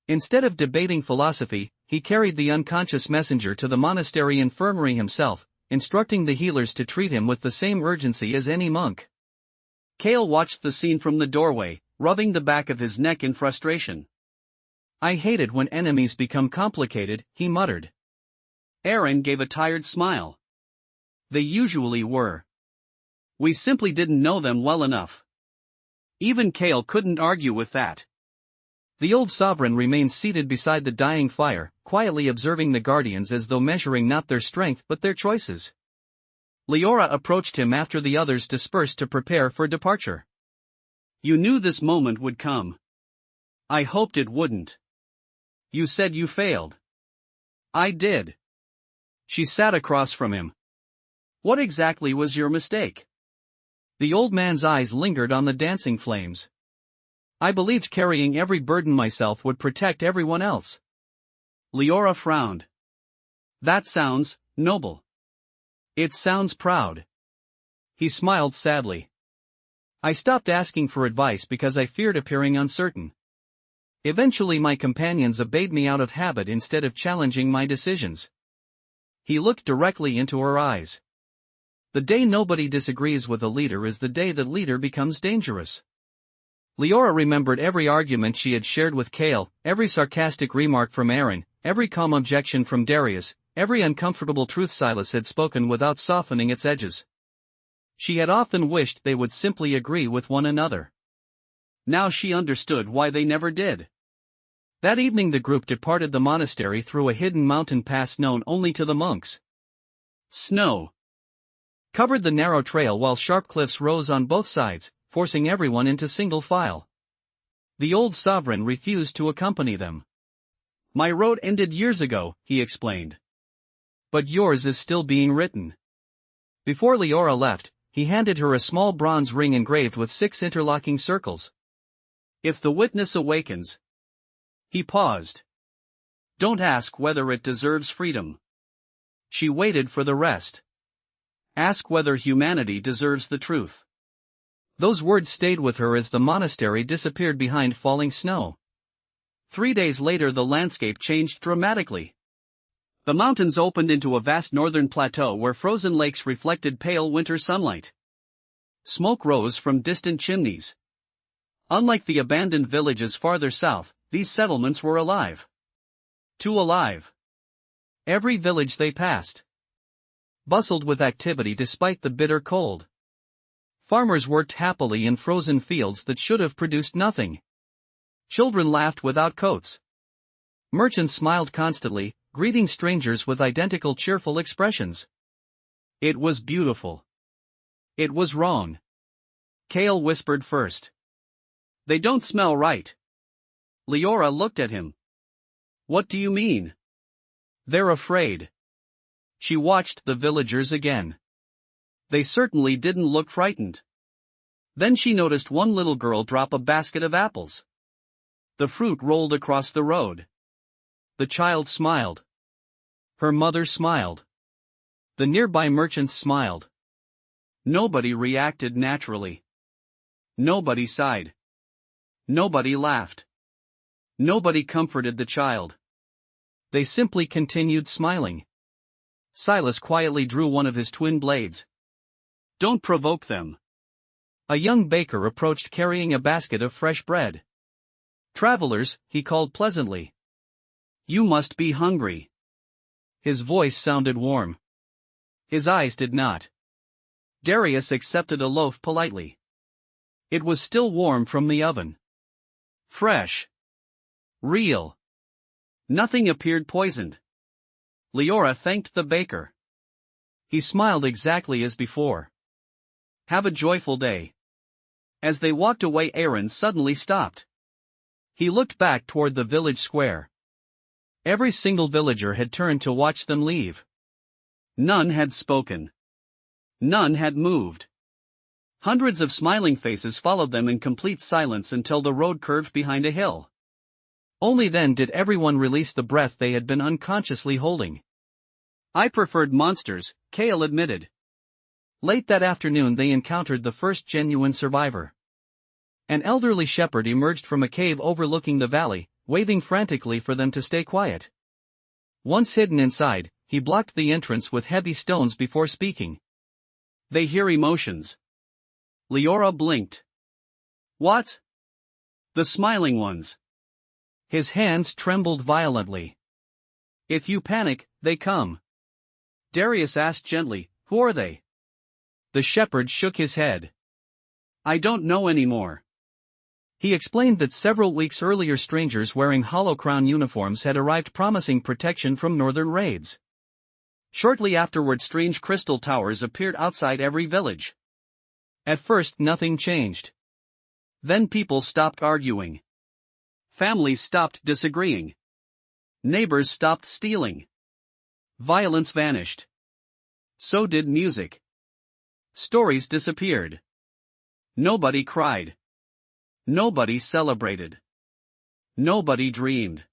Instead of debating philosophy, he carried the unconscious messenger to the monastery infirmary himself, instructing the healers to treat him with the same urgency as any monk. Kale watched the scene from the doorway, rubbing the back of his neck in frustration. I hate it when enemies become complicated, he muttered. Aaron gave a tired smile. They usually were. We simply didn't know them well enough. Even Kale couldn't argue with that. The old sovereign remained seated beside the dying fire, quietly observing the guardians as though measuring not their strength but their choices. Leora approached him after the others dispersed to prepare for departure. You knew this moment would come. I hoped it wouldn't. You said you failed. I did. She sat across from him. What exactly was your mistake? The old man's eyes lingered on the dancing flames. I believed carrying every burden myself would protect everyone else. Leora frowned. That sounds noble. It sounds proud. He smiled sadly. I stopped asking for advice because I feared appearing uncertain. Eventually my companions obeyed me out of habit instead of challenging my decisions. He looked directly into her eyes. The day nobody disagrees with a leader is the day the leader becomes dangerous. Leora remembered every argument she had shared with Kale, every sarcastic remark from Aaron, every calm objection from Darius, every uncomfortable truth Silas had spoken without softening its edges. She had often wished they would simply agree with one another. Now she understood why they never did. That evening the group departed the monastery through a hidden mountain pass known only to the monks. Snow covered the narrow trail while sharp cliffs rose on both sides, forcing everyone into single file. The old sovereign refused to accompany them. "My road ended years ago," he explained. "But yours is still being written." Before Leora left, he handed her a small bronze ring engraved with 6 interlocking circles. "If the witness awakens..." He paused. "Don't ask whether it deserves freedom." She waited for the rest. "Ask whether humanity deserves the truth." Those words stayed with her as the monastery disappeared behind falling snow. 3 days later the landscape changed dramatically. The mountains opened into a vast northern plateau where frozen lakes reflected pale winter sunlight. Smoke rose from distant chimneys. Unlike the abandoned villages farther south, these settlements were alive. Too alive. Every village they passed bustled with activity despite the bitter cold. Farmers worked happily in frozen fields that should have produced nothing. Children laughed without coats. Merchants smiled constantly, greeting strangers with identical cheerful expressions. It was beautiful. It was wrong. Kale whispered first. "They don't smell right." Leora looked at him. "What do you mean?" "They're afraid." She watched the villagers again. They certainly didn't look frightened. Then she noticed one little girl drop a basket of apples. The fruit rolled across the road. The child smiled. Her mother smiled. The nearby merchants smiled. Nobody reacted naturally. Nobody sighed. Nobody laughed. Nobody comforted the child. They simply continued smiling. Silas quietly drew one of his twin blades. "Don't provoke them." A young baker approached carrying a basket of fresh bread. "Travelers," he called pleasantly. "You must be hungry." His voice sounded warm. His eyes did not. Darius accepted a loaf politely. It was still warm from the oven. Fresh. Real. Nothing appeared poisoned. Leora thanked the baker. He smiled exactly as before. "Have a joyful day." As they walked away, Aaron suddenly stopped. He looked back toward the village square. Every single villager had turned to watch them leave. None had spoken. None had moved. Hundreds of smiling faces followed them in complete silence until the road curved behind a hill. Only then did everyone release the breath they had been unconsciously holding. "I preferred monsters," Kale admitted. Late that afternoon they encountered the first genuine survivor. An elderly shepherd emerged from a cave overlooking the valley, waving frantically for them to stay quiet. Once hidden inside, he blocked the entrance with heavy stones before speaking. "They hear emotions." Leora blinked. "What?" "The smiling ones." His hands trembled violently. "If you panic, they come." Darius asked gently, "Who are they?" The shepherd shook his head. "I don't know anymore." He explained that several weeks earlier strangers wearing hollow crown uniforms had arrived promising protection from northern raids. Shortly afterward, strange crystal towers appeared outside every village. At first nothing changed. Then people stopped arguing. Families stopped disagreeing. Neighbors stopped stealing. Violence vanished. So did music. Stories disappeared. Nobody cried. Nobody celebrated. Nobody dreamed.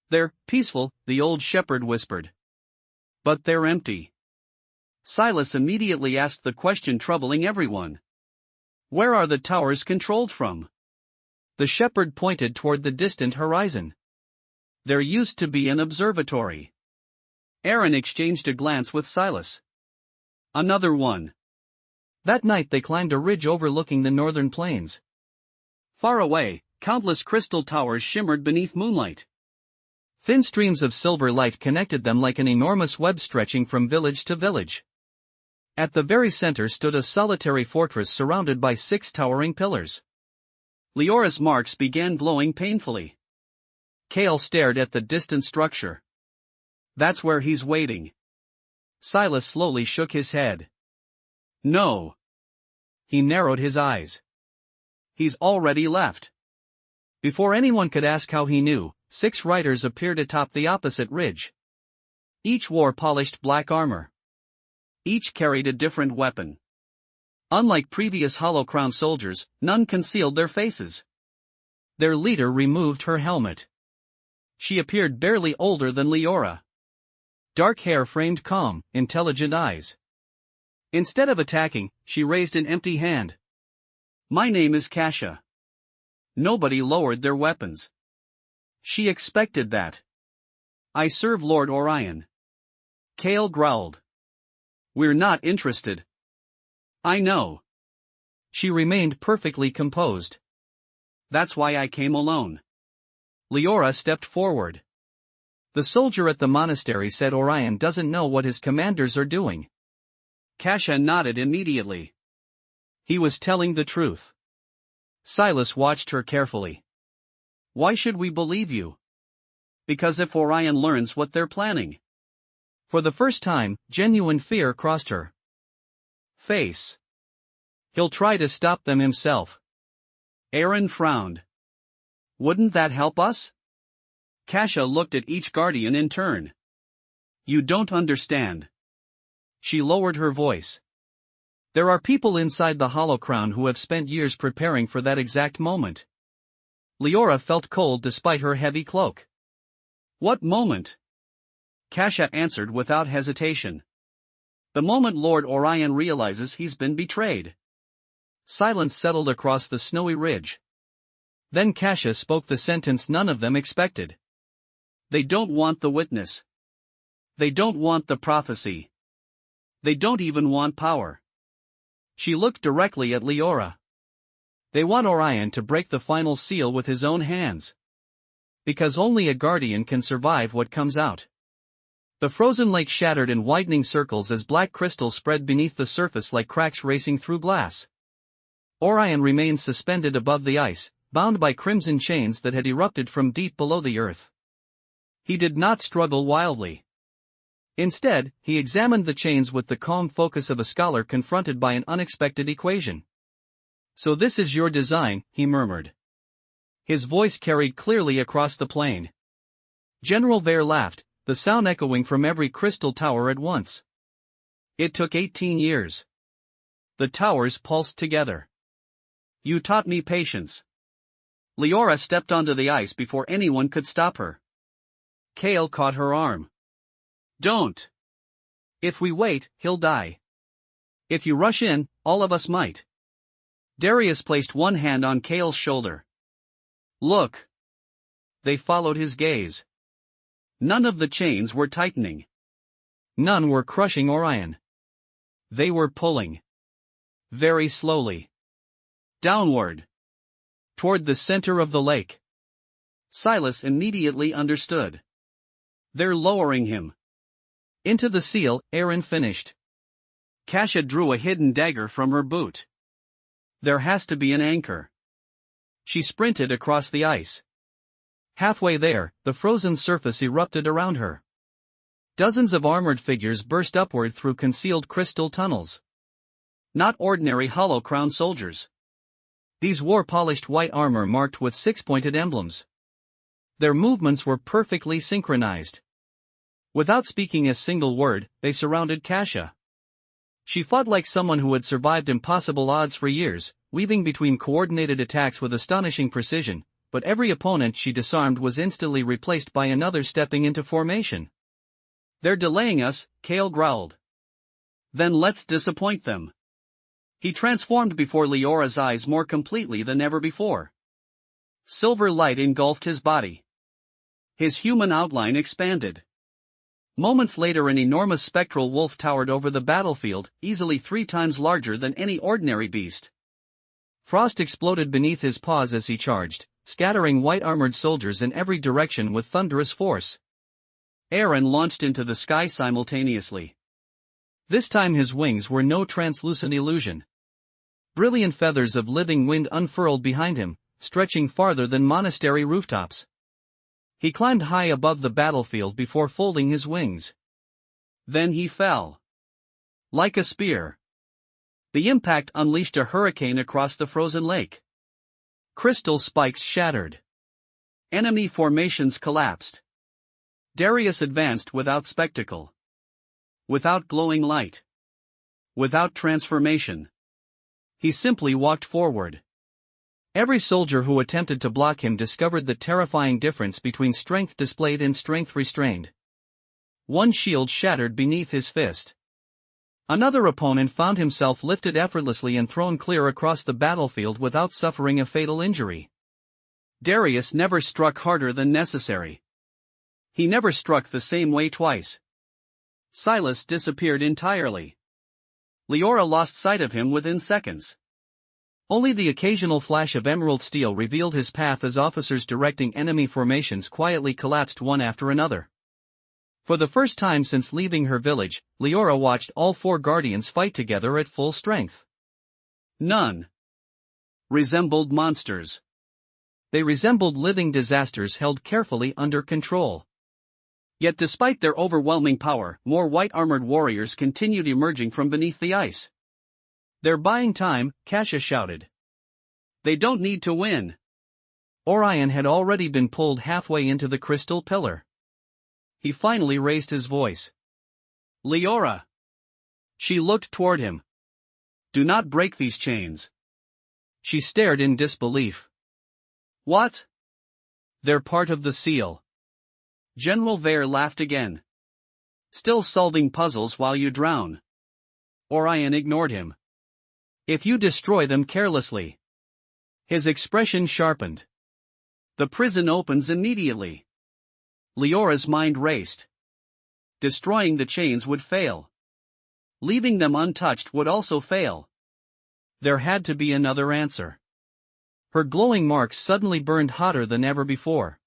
"They're peaceful," the old shepherd whispered. "But they're empty." Silas immediately asked the question troubling everyone. "Where are the towers controlled from?" The shepherd pointed toward the distant horizon. "There used to be an observatory." Aaron exchanged a glance with Silas. "Another one." That night they climbed a ridge overlooking the northern plains. Far away, countless crystal towers shimmered beneath moonlight. Thin streams of silver light connected them like an enormous web stretching from village to village. At the very center stood a solitary fortress surrounded by 6 towering pillars. Leora's marks began glowing painfully. Kale stared at the distant structure. That's where he's waiting. Silas slowly shook his head. No. He narrowed his eyes. He's already left. Before anyone could ask how he knew, 6 riders appeared atop the opposite ridge. Each wore polished black armor. Each carried a different weapon. Unlike previous Hollow Crown soldiers, none concealed their faces. Their leader removed her helmet. She appeared barely older than Leora. Dark hair framed calm, intelligent eyes. Instead of attacking, she raised an empty hand. My name is Kasha. Nobody lowered their weapons. She expected that. I serve Lord Orion. Kale growled. We're not interested. I know. She remained perfectly composed. That's why I came alone. Leora stepped forward. The soldier at the monastery said Orion doesn't know what his commanders are doing. Kasha nodded immediately. He was telling the truth. Silas watched her carefully. Why should we believe you? Because if Orion learns what they're planning. For the first time, genuine fear crossed her face. He'll try to stop them himself. Aaron frowned. Wouldn't that help us? Kasha looked at each guardian in turn. You don't understand. She lowered her voice. There are people inside the Hollow Crown who have spent years preparing for that exact moment. Leora felt cold despite her heavy cloak. What moment? Kasha answered without hesitation. The moment Lord Orion realizes he's been betrayed. Silence settled across the snowy ridge. Then Kasha spoke the sentence none of them expected. They don't want the witness. They don't want the prophecy. They don't even want power. She looked directly at Leora. They want Orion to break the final seal with his own hands. Because only a guardian can survive what comes out. The frozen lake shattered in widening circles as black crystal spread beneath the surface like cracks racing through glass. Orion remained suspended above the ice, bound by crimson chains that had erupted from deep below the earth. He did not struggle wildly. Instead, he examined the chains with the calm focus of a scholar confronted by an unexpected equation. So this is your design, he murmured. His voice carried clearly across the plain. General Vare laughed, the sound echoing from every crystal tower at once. It took 18 years. The towers pulsed together. You taught me patience. Leora stepped onto the ice before anyone could stop her. Kale caught her arm. Don't. If we wait, he'll die. If you rush in, all of us might. Darius placed one hand on Kale's shoulder. Look. They followed his gaze. None of the chains were tightening. None were crushing Orion. They were pulling. Very slowly. Downward. Toward the center of the lake. Silas immediately understood. They're lowering him. Into the seal, Aaron finished. Kasha drew a hidden dagger from her boot. There has to be an anchor. She sprinted across the ice. Halfway there, the frozen surface erupted around her. Dozens of armored figures burst upward through concealed crystal tunnels. Not ordinary Hollow Crown soldiers. These wore polished white armor marked with 6-pointed emblems. Their movements were perfectly synchronized. Without speaking a single word, they surrounded Kasha. She fought like someone who had survived impossible odds for years, weaving between coordinated attacks with astonishing precision, but every opponent she disarmed was instantly replaced by another stepping into formation. They're delaying us, Kale growled. Then let's disappoint them. He transformed before Leora's eyes more completely than ever before. Silver light engulfed his body. His human outline expanded. Moments later, an enormous spectral wolf towered over the battlefield, easily 3 times larger than any ordinary beast. Frost exploded beneath his paws as he charged, scattering white-armored soldiers in every direction with thunderous force. Aaron launched into the sky simultaneously. This time his wings were no translucent illusion. Brilliant feathers of living wind unfurled behind him, stretching farther than monastery rooftops. He climbed high above the battlefield before folding his wings. Then he fell. Like a spear. The impact unleashed a hurricane across the frozen lake. Crystal spikes shattered. Enemy formations collapsed. Darius advanced without spectacle. Without glowing light. Without transformation. He simply walked forward. Every soldier who attempted to block him discovered the terrifying difference between strength displayed and strength restrained. One shield shattered beneath his fist. Another opponent found himself lifted effortlessly and thrown clear across the battlefield without suffering a fatal injury. Darius never struck harder than necessary. He never struck the same way twice. Silas disappeared entirely. Leora lost sight of him within seconds. Only the occasional flash of emerald steel revealed his path as officers directing enemy formations quietly collapsed one after another. For the first time since leaving her village, Leora watched all 4 guardians fight together at full strength. None resembled monsters. They resembled living disasters held carefully under control. Yet despite their overwhelming power, more white-armored warriors continued emerging from beneath the ice. "They're buying time," Kasha shouted. "They don't need to win." Orion had already been pulled halfway into the crystal pillar. He finally raised his voice. "Leora!" She looked toward him. "Do not break these chains." She stared in disbelief. "What?" "They're part of the seal." General Vare laughed again. "Still solving puzzles while you drown." Orion ignored him. "If you destroy them carelessly." His expression sharpened. "The prison opens immediately." Leora's mind raced. Destroying the chains would fail. Leaving them untouched would also fail. There had to be another answer. Her glowing marks suddenly burned hotter than ever before.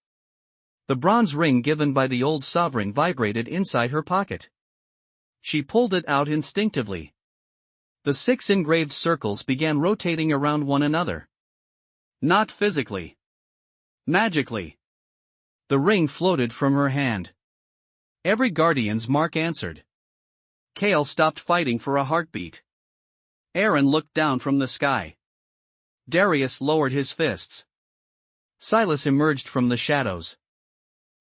The bronze ring given by the old sovereign vibrated inside her pocket. She pulled it out instinctively. The 6 engraved circles began rotating around one another. Not physically. Magically. The ring floated from her hand. Every guardian's mark answered. Kale stopped fighting for a heartbeat. Aaron looked down from the sky. Darius lowered his fists. Silas emerged from the shadows.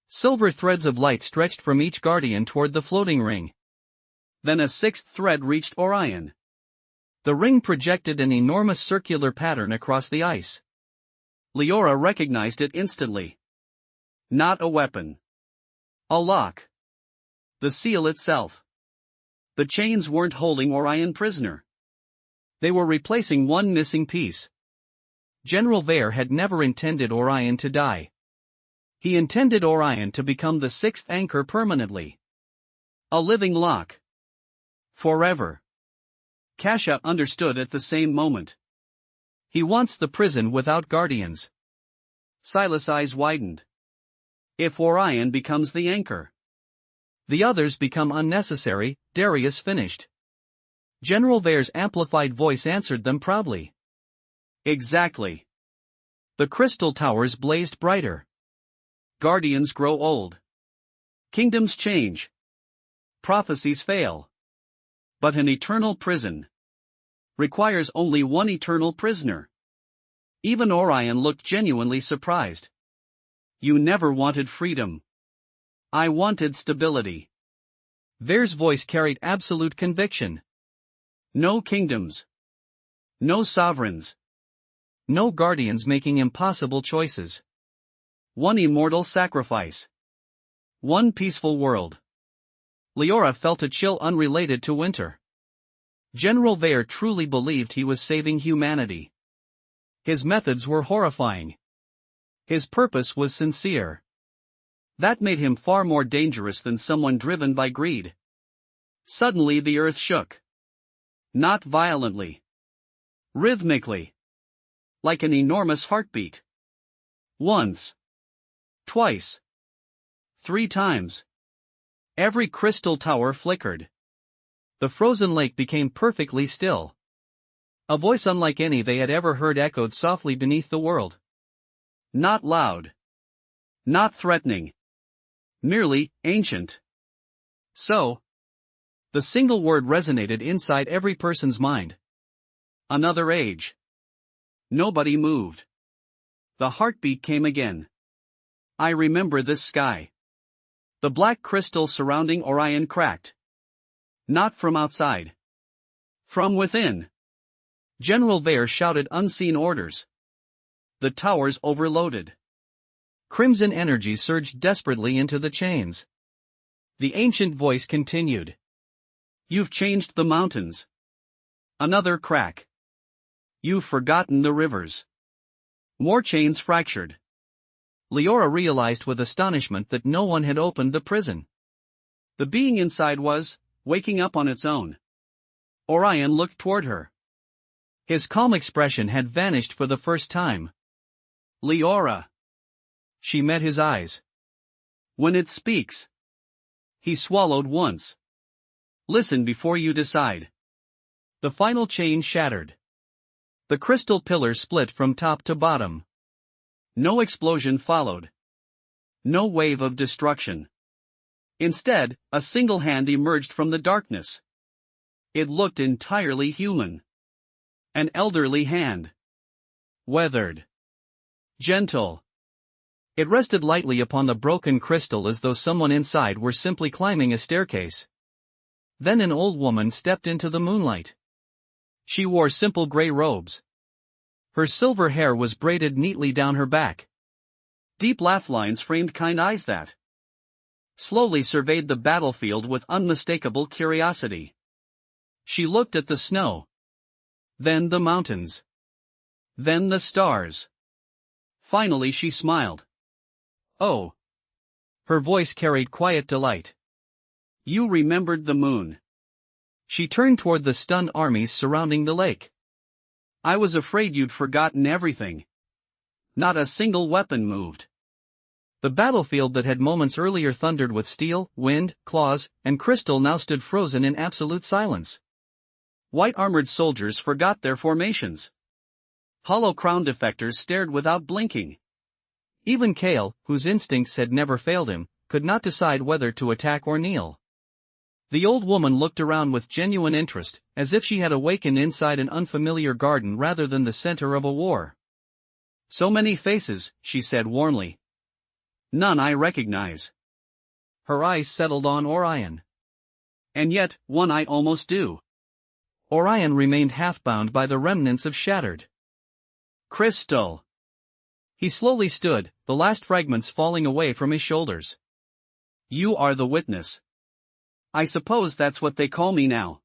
Silver threads of light stretched from each guardian toward the floating ring. Then a 6th thread reached Orion. The ring projected an enormous circular pattern across the ice. Leora recognized it instantly. Not a weapon. A lock. The seal itself. The chains weren't holding Orion prisoner. They were replacing one missing piece. General Vare had never intended Orion to die. He intended Orion to become the 6th anchor permanently. A living lock. Forever. Kasha understood at the same moment. He wants the prison without guardians. Silas' eyes widened. If Orion becomes the anchor, the others become unnecessary, Darius finished. General Vare's amplified voice answered them proudly. Exactly. The crystal towers blazed brighter. Guardians grow old. Kingdoms change. Prophecies fail. But an eternal prison requires only one eternal prisoner. Even Orion looked genuinely surprised. You never wanted freedom. I wanted stability. Vare's voice carried absolute conviction. No kingdoms. No sovereigns. No guardians making impossible choices. One immortal sacrifice. One peaceful world. Leora felt a chill unrelated to winter. General Vare truly believed he was saving humanity. His methods were horrifying. His purpose was sincere. That made him far more dangerous than someone driven by greed. Suddenly the earth shook. Not violently. Rhythmically. Like an enormous heartbeat. Once. Twice. 3 times. Every crystal tower flickered. The frozen lake became perfectly still. A voice unlike any they had ever heard echoed softly beneath the world. Not loud. Not threatening. Merely ancient. So, the single word resonated inside every person's mind. Another age. Nobody moved. The heartbeat came again. I remember this sky. The black crystal surrounding Orion cracked. Not from outside. From within. General Vare shouted unseen orders. The towers overloaded. Crimson energy surged desperately into the chains. The ancient voice continued. You've changed the mountains. Another crack. You've forgotten the rivers. More chains fractured. Leora realized with astonishment that no one had opened the prison. The being inside was waking up on its own. Orion looked toward her. His calm expression had vanished for the first time. Leora. She met his eyes. When it speaks. He swallowed once. Listen before you decide. The final chain shattered. The crystal pillar split from top to bottom. No explosion followed. No wave of destruction. Instead, a single hand emerged from the darkness. It looked entirely human. An elderly hand. Weathered. Gentle. It rested lightly upon the broken crystal as though someone inside were simply climbing a staircase. Then an old woman stepped into the moonlight. She wore simple gray robes. Her silver hair was braided neatly down her back. Deep laugh lines framed kind eyes that slowly surveyed the battlefield with unmistakable curiosity. She looked at the snow. Then the mountains. Then the stars. Finally she smiled. Oh. Her voice carried quiet delight. You remembered the moon. She turned toward the stunned armies surrounding the lake. I was afraid you'd forgotten everything. Not a single weapon moved. The battlefield that had moments earlier thundered with steel, wind, claws, and crystal now stood frozen in absolute silence. White-armored soldiers forgot their formations. Hollow crown defectors stared without blinking. Even Kale, whose instincts had never failed him, could not decide whether to attack or kneel. The old woman looked around with genuine interest, as if she had awakened inside an unfamiliar garden rather than the center of a war. So many faces, she said warmly. None I recognize. Her eyes settled on Orion. And yet, one I almost do. Orion remained half-bound by the remnants of shattered crystal. He slowly stood, the last fragments falling away from his shoulders. You are the witness. I suppose that's what they call me now.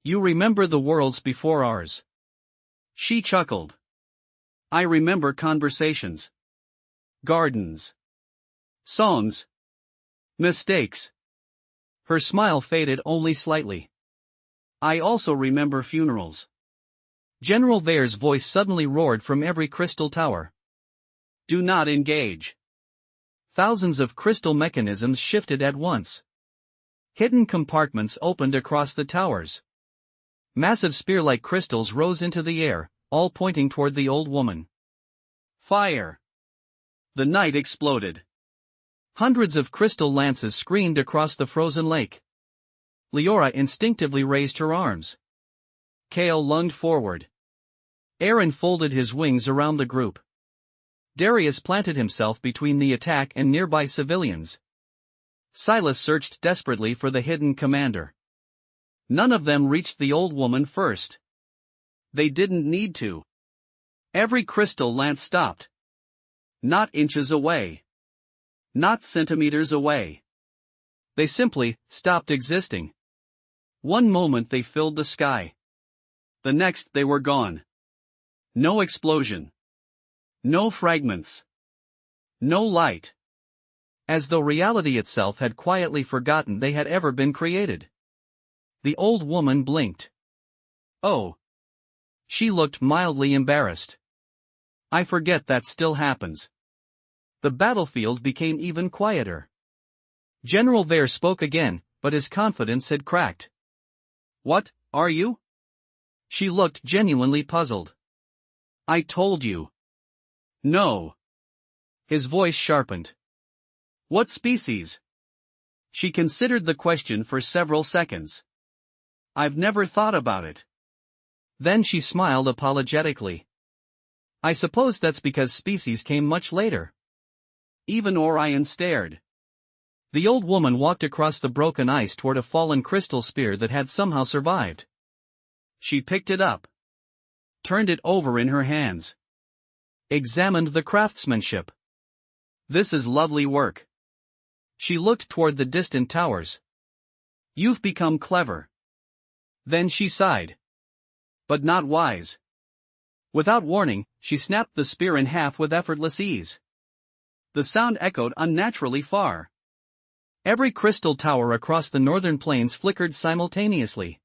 You remember the worlds before ours. She chuckled. I remember conversations. Gardens. Songs. Mistakes. Her smile faded only slightly. I also remember funerals. General Vare's voice suddenly roared from every crystal tower. Do not engage. Thousands of crystal mechanisms shifted at once. Hidden compartments opened across the towers. Massive spear-like crystals rose into the air, all pointing toward the old woman. Fire. The night exploded. Hundreds of crystal lances screamed across the frozen lake. Leora instinctively raised her arms. Kale lunged forward. Aaron folded his wings around the group. Darius planted himself between the attack and nearby civilians. Silas searched desperately for the hidden commander. None of them reached the old woman first. They didn't need to. Every crystal lance stopped. Not inches away. Not centimeters away. They simply stopped existing. One moment they filled the sky. The next they were gone. No explosion. No fragments. No light. As though reality itself had quietly forgotten they had ever been created. The old woman blinked. Oh. She looked mildly embarrassed. I forget that still happens. The battlefield became even quieter. General Vare spoke again, but his confidence had cracked. What, are you? She looked genuinely puzzled. I told you. No. His voice sharpened. What species? She considered the question for several seconds. I've never thought about it. Then she smiled apologetically. I suppose that's because species came much later. Even Orion stared. The old woman walked across the broken ice toward a fallen crystal spear that had somehow survived. She picked it up. Turned it over in her hands. Examined the craftsmanship. This is lovely work. She looked toward the distant towers. You've become clever. Then she sighed. But not wise. Without warning, she snapped the spear in half with effortless ease. The sound echoed unnaturally far. Every crystal tower across the northern plains flickered simultaneously.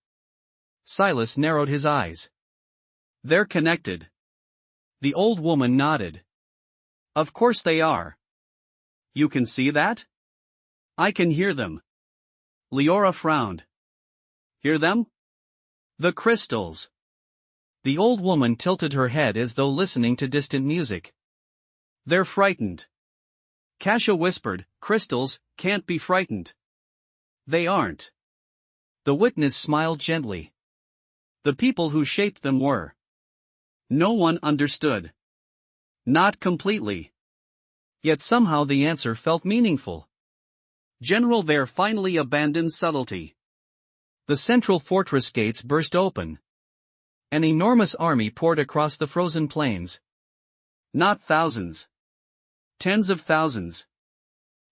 Silas narrowed his eyes. They're connected. The old woman nodded. Of course they are. You can see that? I can hear them. Leora frowned. Hear them? The crystals. The old woman tilted her head as though listening to distant music. They're frightened. Kasha whispered, crystals can't be frightened. They aren't. The witness smiled gently. The people who shaped them were. No one understood. Not completely. Yet somehow the answer felt meaningful. General Vare finally abandoned subtlety. The central fortress gates burst open. An enormous army poured across the frozen plains. Not thousands. Tens of thousands.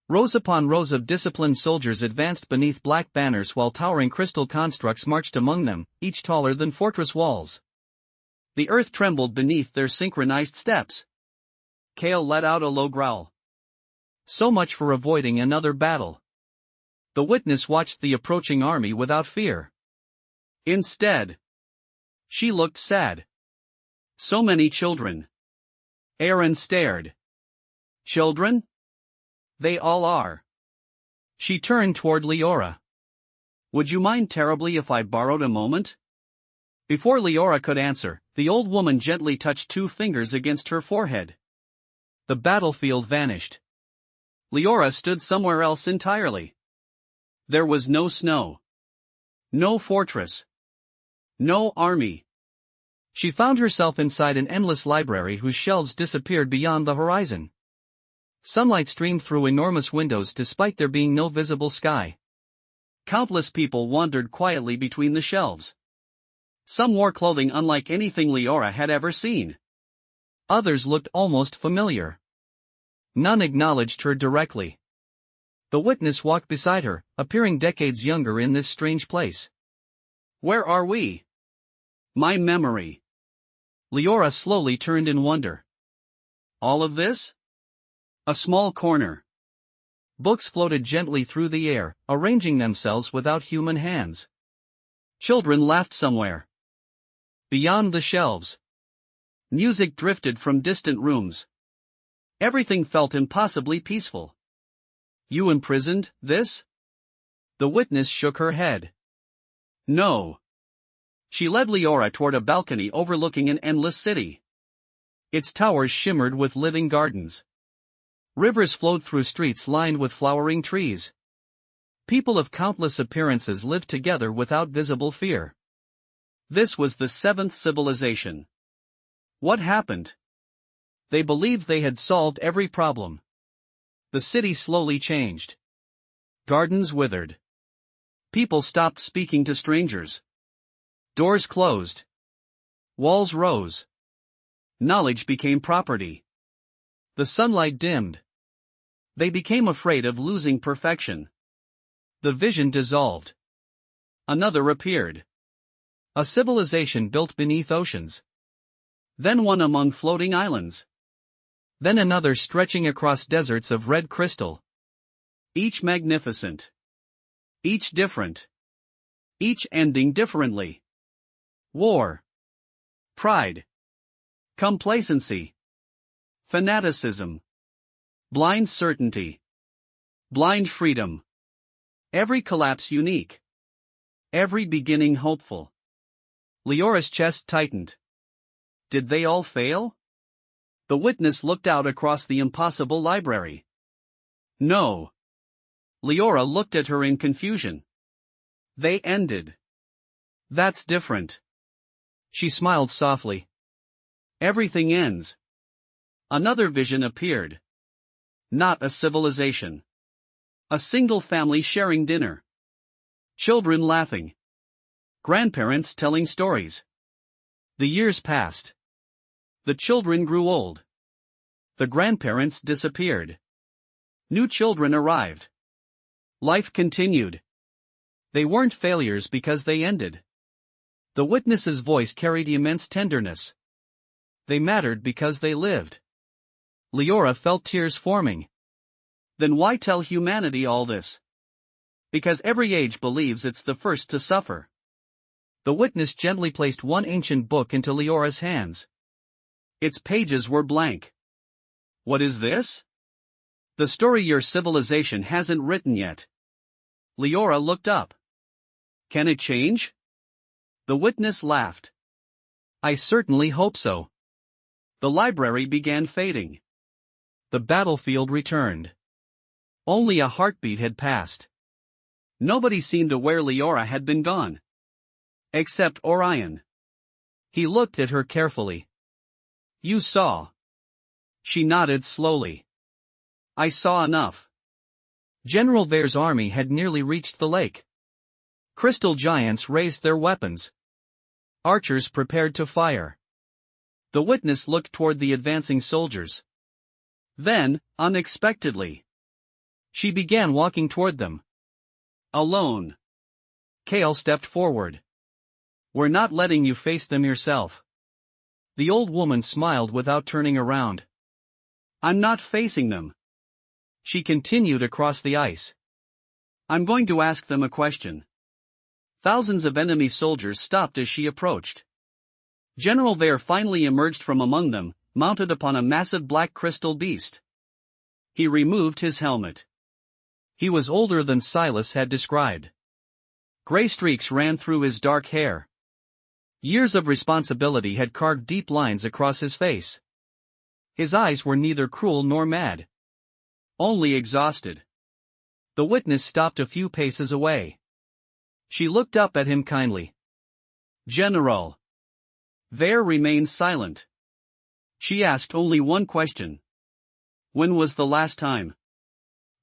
Rows upon rows of disciplined soldiers advanced beneath black banners while towering crystal constructs marched among them, each taller than fortress walls. The earth trembled beneath their synchronized steps. Kale let out a low growl. So much for avoiding another battle. The witness watched the approaching army without fear. Instead, she looked sad. So many children. Aaron stared. Children? They all are. She turned toward Leora. Would you mind terribly if I borrowed a moment? Before Leora could answer, the old woman gently touched 2 fingers against her forehead. The battlefield vanished. Leora stood somewhere else entirely. There was no snow. No fortress. No army. She found herself inside an endless library whose shelves disappeared beyond the horizon. Sunlight streamed through enormous windows despite there being no visible sky. Countless people wandered quietly between the shelves. Some wore clothing unlike anything Leora had ever seen. Others looked almost familiar. None acknowledged her directly. The witness walked beside her, appearing decades younger in this strange place. Where are we? My memory. Leora slowly turned in wonder. All of this? A small corner. Books floated gently through the air, arranging themselves without human hands. Children laughed somewhere. Beyond the shelves. Music drifted from distant rooms. Everything felt impossibly peaceful. You imprisoned this? The witness shook her head. No. She led Leora toward a balcony overlooking an endless city. Its towers shimmered with living gardens. Rivers flowed through streets lined with flowering trees. People of countless appearances lived together without visible fear. This was the 7th civilization. What happened? They believed they had solved every problem. The city slowly changed. Gardens withered. People stopped speaking to strangers. Doors closed. Walls rose. Knowledge became property. The sunlight dimmed. They became afraid of losing perfection. The vision dissolved. Another appeared. A civilization built beneath oceans. Then one among floating islands. Then another stretching across deserts of red crystal. Each magnificent. Each different. Each ending differently. War. Pride. Complacency. Fanaticism. Blind certainty. Blind freedom. Every collapse unique. every beginning hopeful. Leora's chest tightened. Did they all fail? The witness looked out across the impossible library. No. Leora looked at her in confusion. They ended. That's different. She smiled softly. Everything ends. Another vision appeared. Not a civilization. A single family sharing dinner. Children laughing. Grandparents telling stories. The years passed. The children grew old. The grandparents disappeared. New children arrived. Life continued. They weren't failures because they ended. The witness's voice carried immense tenderness. They mattered because they lived. Leora felt tears forming. Then why tell humanity all this? Because every age believes it's the first to suffer. The witness gently placed one ancient book into Leora's hands. Its pages were blank. What is this? The story your civilization hasn't written yet. Leora looked up. Can it change? The witness laughed. I certainly hope so. The library began fading. The battlefield returned. Only a heartbeat had passed. Nobody seemed aware Leora had been gone. Except Orion. He looked at her carefully. You saw. She nodded slowly. I saw enough. General Vare's army had nearly reached the lake. Crystal giants raised their weapons. Archers prepared to fire. The witness looked toward the advancing soldiers. Then, unexpectedly, she began walking toward them. Alone. Kale stepped forward. We're not letting you face them yourself. The old woman smiled without turning around. I'm not facing them. She continued across the ice. I'm going to ask them a question. Thousands of enemy soldiers stopped as she approached. General Vare finally emerged from among them, mounted upon a massive black crystal beast. He removed his helmet. He was older than Silas had described. Gray streaks ran through his dark hair. Years of responsibility had carved deep lines across his face. His eyes were neither cruel nor mad. Only exhausted. The witness stopped a few paces away. She looked up at him kindly. General. Vare remained silent. She asked only one question. When was the last time?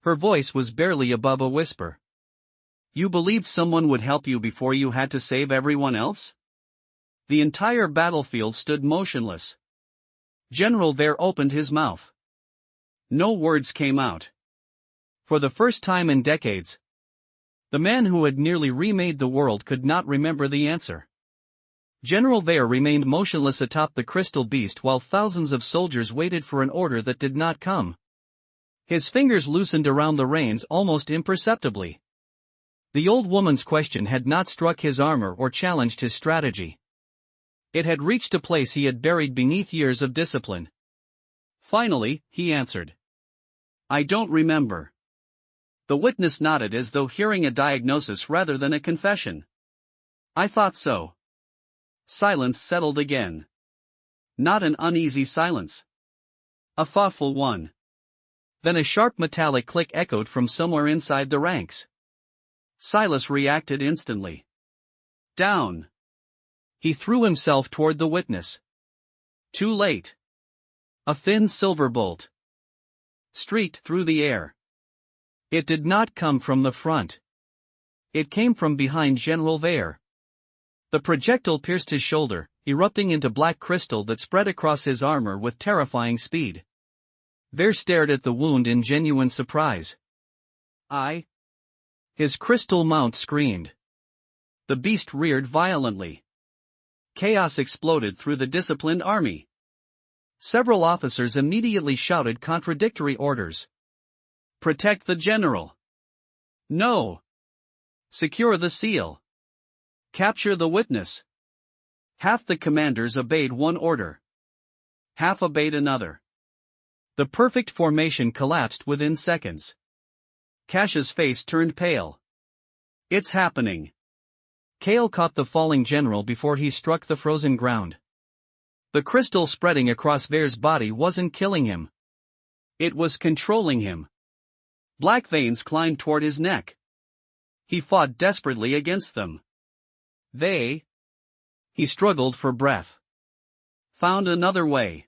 Her voice was barely above a whisper. You believed someone would help you before you had to save everyone else? The entire battlefield stood motionless. General Vare opened his mouth. No words came out. For the first time in decades, the man who had nearly remade the world could not remember the answer. General Vare remained motionless atop the crystal beast while thousands of soldiers waited for an order that did not come. His fingers loosened around the reins almost imperceptibly. The old woman's question had not struck his armor or challenged his strategy. It had reached a place he had buried beneath years of discipline. Finally, he answered. I don't remember. The witness nodded as though hearing a diagnosis rather than a confession. I thought so. Silence settled again. Not an uneasy silence. A thoughtful one. Then a sharp metallic click echoed from somewhere inside the ranks. Silas reacted instantly. Down. He threw himself toward the witness. Too late. A thin silver bolt streaked through the air. It did not come from the front. It came from behind General Vare. The projectile pierced his shoulder, erupting into black crystal that spread across his armor with terrifying speed. Vare stared at the wound in genuine surprise. His crystal mount screamed. The beast reared violently. Chaos exploded through the disciplined army. Several officers immediately shouted contradictory orders. Protect the general. No. Secure the seal. Capture the witness. Half the commanders obeyed one order. Half obeyed another. The perfect formation collapsed within seconds. Cash's face turned pale. It's happening. Kale caught the falling general before he struck the frozen ground. The crystal spreading across Vare's body wasn't killing him. It was controlling him. Black veins climbed toward his neck. He fought desperately against them. He struggled for breath. Found another way.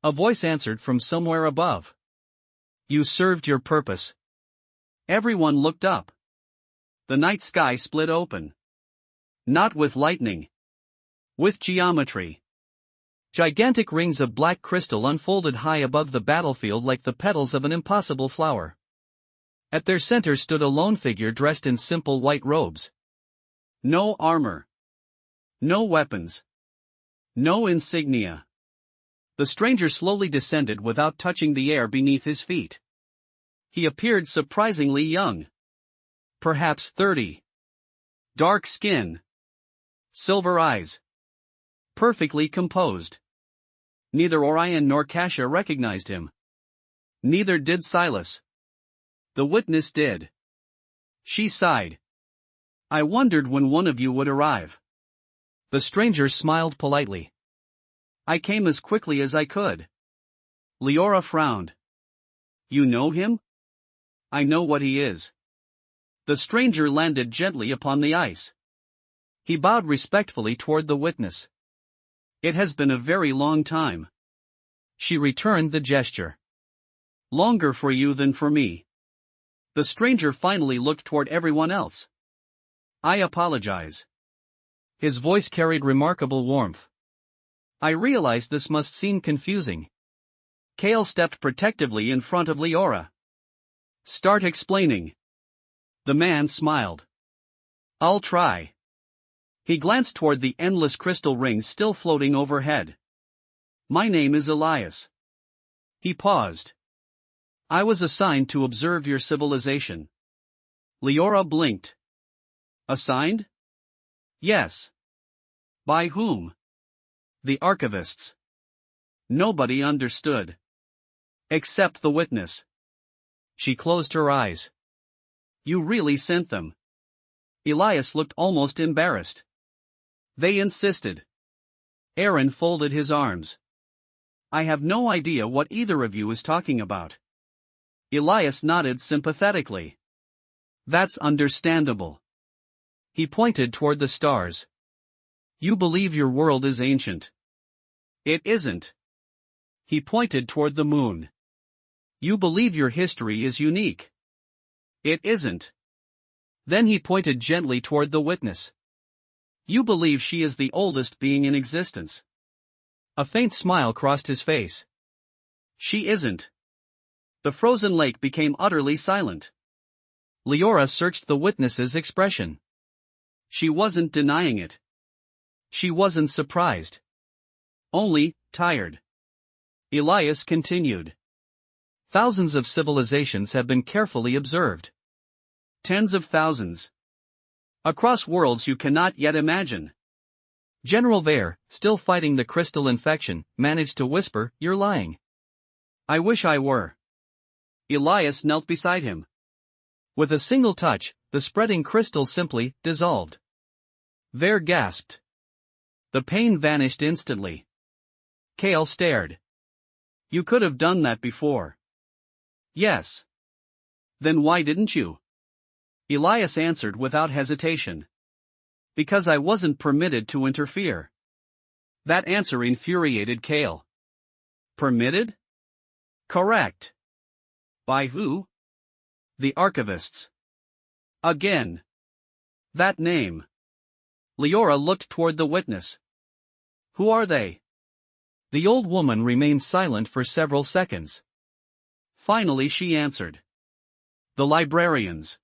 A voice answered from somewhere above. You served your purpose. Everyone looked up. The night sky split open. Not with lightning. With geometry. Gigantic rings of black crystal unfolded high above the battlefield like the petals of an impossible flower. At their center stood a lone figure dressed in simple white robes. No armor. No weapons. No insignia. The stranger slowly descended without touching the air beneath his feet. He appeared surprisingly young. Perhaps 30. Dark skin. Silver eyes. Perfectly composed. Neither Orion nor Kasia recognized him. Neither did Silas. The witness did. She sighed. I wondered when one of you would arrive. The stranger smiled politely. I came as quickly as I could. Leora frowned. You know him? I know what he is. The stranger landed gently upon the ice. He bowed respectfully toward the witness. It has been a very long time. She returned the gesture. Longer for you than for me. The stranger finally looked toward everyone else. I apologize. His voice carried remarkable warmth. I realize this must seem confusing. Kale stepped protectively in front of Leora. Start explaining. The man smiled. I'll try. He glanced toward the endless crystal rings still floating overhead. My name is Elias. He paused. I was assigned to observe your civilization. Leora blinked. Assigned? Yes. By whom? The archivists. Nobody understood. Except the witness. She closed her eyes. You really sent them. Elias looked almost embarrassed. They insisted. Aaron folded his arms. I have no idea what either of you is talking about. Elias nodded sympathetically. That's understandable. He pointed toward the stars. You believe your world is ancient. It isn't. He pointed toward the moon. You believe your history is unique. It isn't. Then he pointed gently toward the witness. You believe she is the oldest being in existence. A faint smile crossed his face. She isn't. The frozen lake became utterly silent. Leora searched the witness's expression. She wasn't denying it. She wasn't surprised. Only tired. Elias continued. Thousands of civilizations have been carefully observed. Tens of thousands. Across worlds you cannot yet imagine. General Vare, still fighting the crystal infection, managed to whisper, You're lying. I wish I were. Elias knelt beside him. With a single touch, the spreading crystal simply dissolved. Vare gasped. The pain vanished instantly. Kale stared. You could have done that before. Yes. Then why didn't you? Elias answered without hesitation. Because I wasn't permitted to interfere. That answer infuriated Kale. Permitted? Correct. By who? The archivists. Again. That name. Leora looked toward the witness. Who are they? The old woman remained silent for several seconds. Finally she answered. The librarians.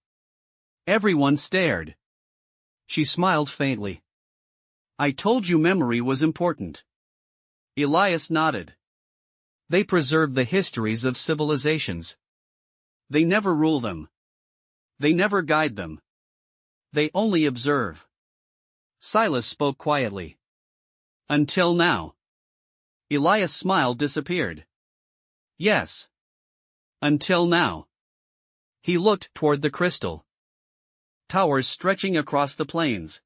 Everyone stared. She smiled faintly. I told you memory was important. Elias nodded. They preserve the histories of civilizations. They never rule them. They never guide them. They only observe. Silas spoke quietly. Until now. Elias' smile disappeared. Yes. Until now. He looked toward the crystal. Towers stretching across the plains.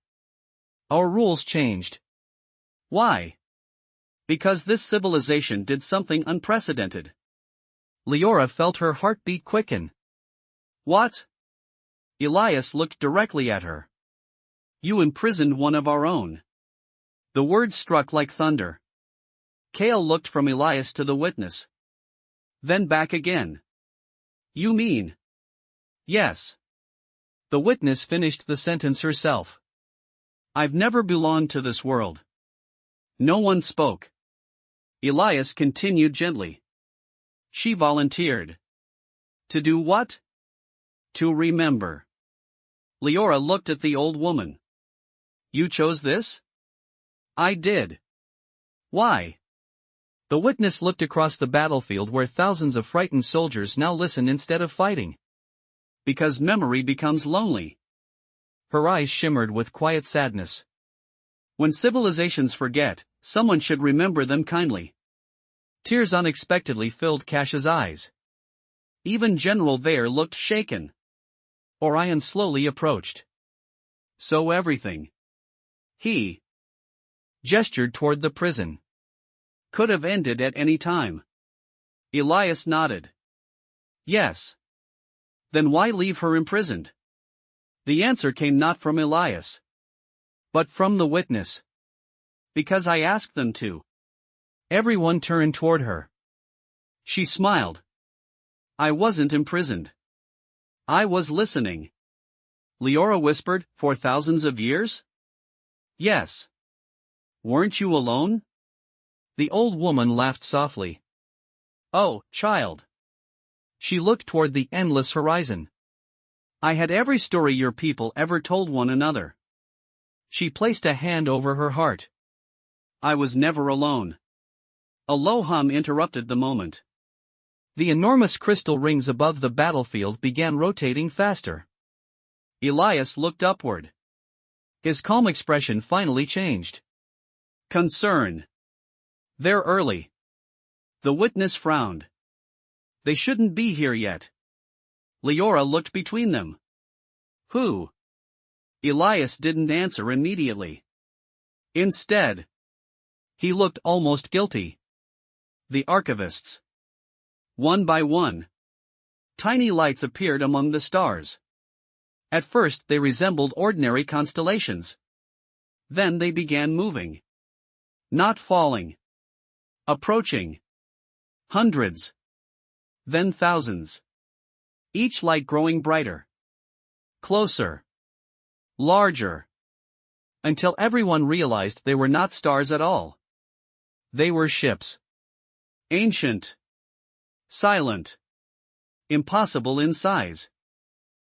Our rules changed. Why? Because this civilization did something unprecedented. Leora felt her heartbeat quicken. What? Elias looked directly at her. You imprisoned one of our own. The words struck like thunder. Kale looked from Elias to the witness. Then back again. You mean? Yes. The witness finished the sentence herself. I've never belonged to this world. No one spoke. Elias continued gently. She volunteered. To do what? To remember. Leora looked at the old woman. You chose this? I did. Why? The witness looked across the battlefield where thousands of frightened soldiers now listened instead of fighting. Because memory becomes lonely. Her eyes shimmered with quiet sadness. When civilizations forget, someone should remember them kindly. Tears unexpectedly filled Cash's eyes. Even General Vare looked shaken. Orion slowly approached. So everything. He gestured toward the prison. Could have ended at any time. Elias nodded. Yes. Then why leave her imprisoned? The answer came not from Elias, but from the witness. Because I asked them to. Everyone turned toward her. She smiled. I wasn't imprisoned. I was listening. Leora whispered, for thousands of years? Yes. Weren't you alone? The old woman laughed softly. Oh, child. She looked toward the endless horizon. I had every story your people ever told one another. She placed a hand over her heart. I was never alone. A low hum interrupted the moment. The enormous crystal rings above the battlefield began rotating faster. Elias looked upward. His calm expression finally changed. Concern. They're early. The witness frowned. They shouldn't be here yet. Leora looked between them. Who? Elias didn't answer immediately. Instead, he looked almost guilty. The archivists. One by one, tiny lights appeared among the stars. At first they resembled ordinary constellations. Then they began moving. Not falling. Approaching. Hundreds. Then thousands. Each light growing brighter. Closer. Larger. Until everyone realized they were not stars at all. They were ships. Ancient. Silent. Impossible in size.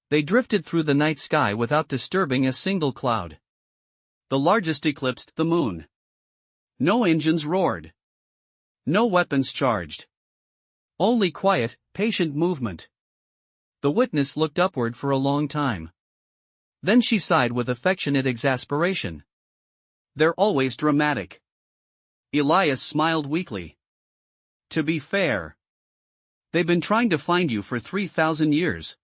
They drifted through the night sky without disturbing a single cloud. The largest eclipsed the moon. No engines roared. No weapons charged. Only quiet, patient movement. The witness looked upward for a long time. Then she sighed with affectionate exasperation. They're always dramatic. Elias smiled weakly. To be fair, they've been trying to find you for 3,000 years.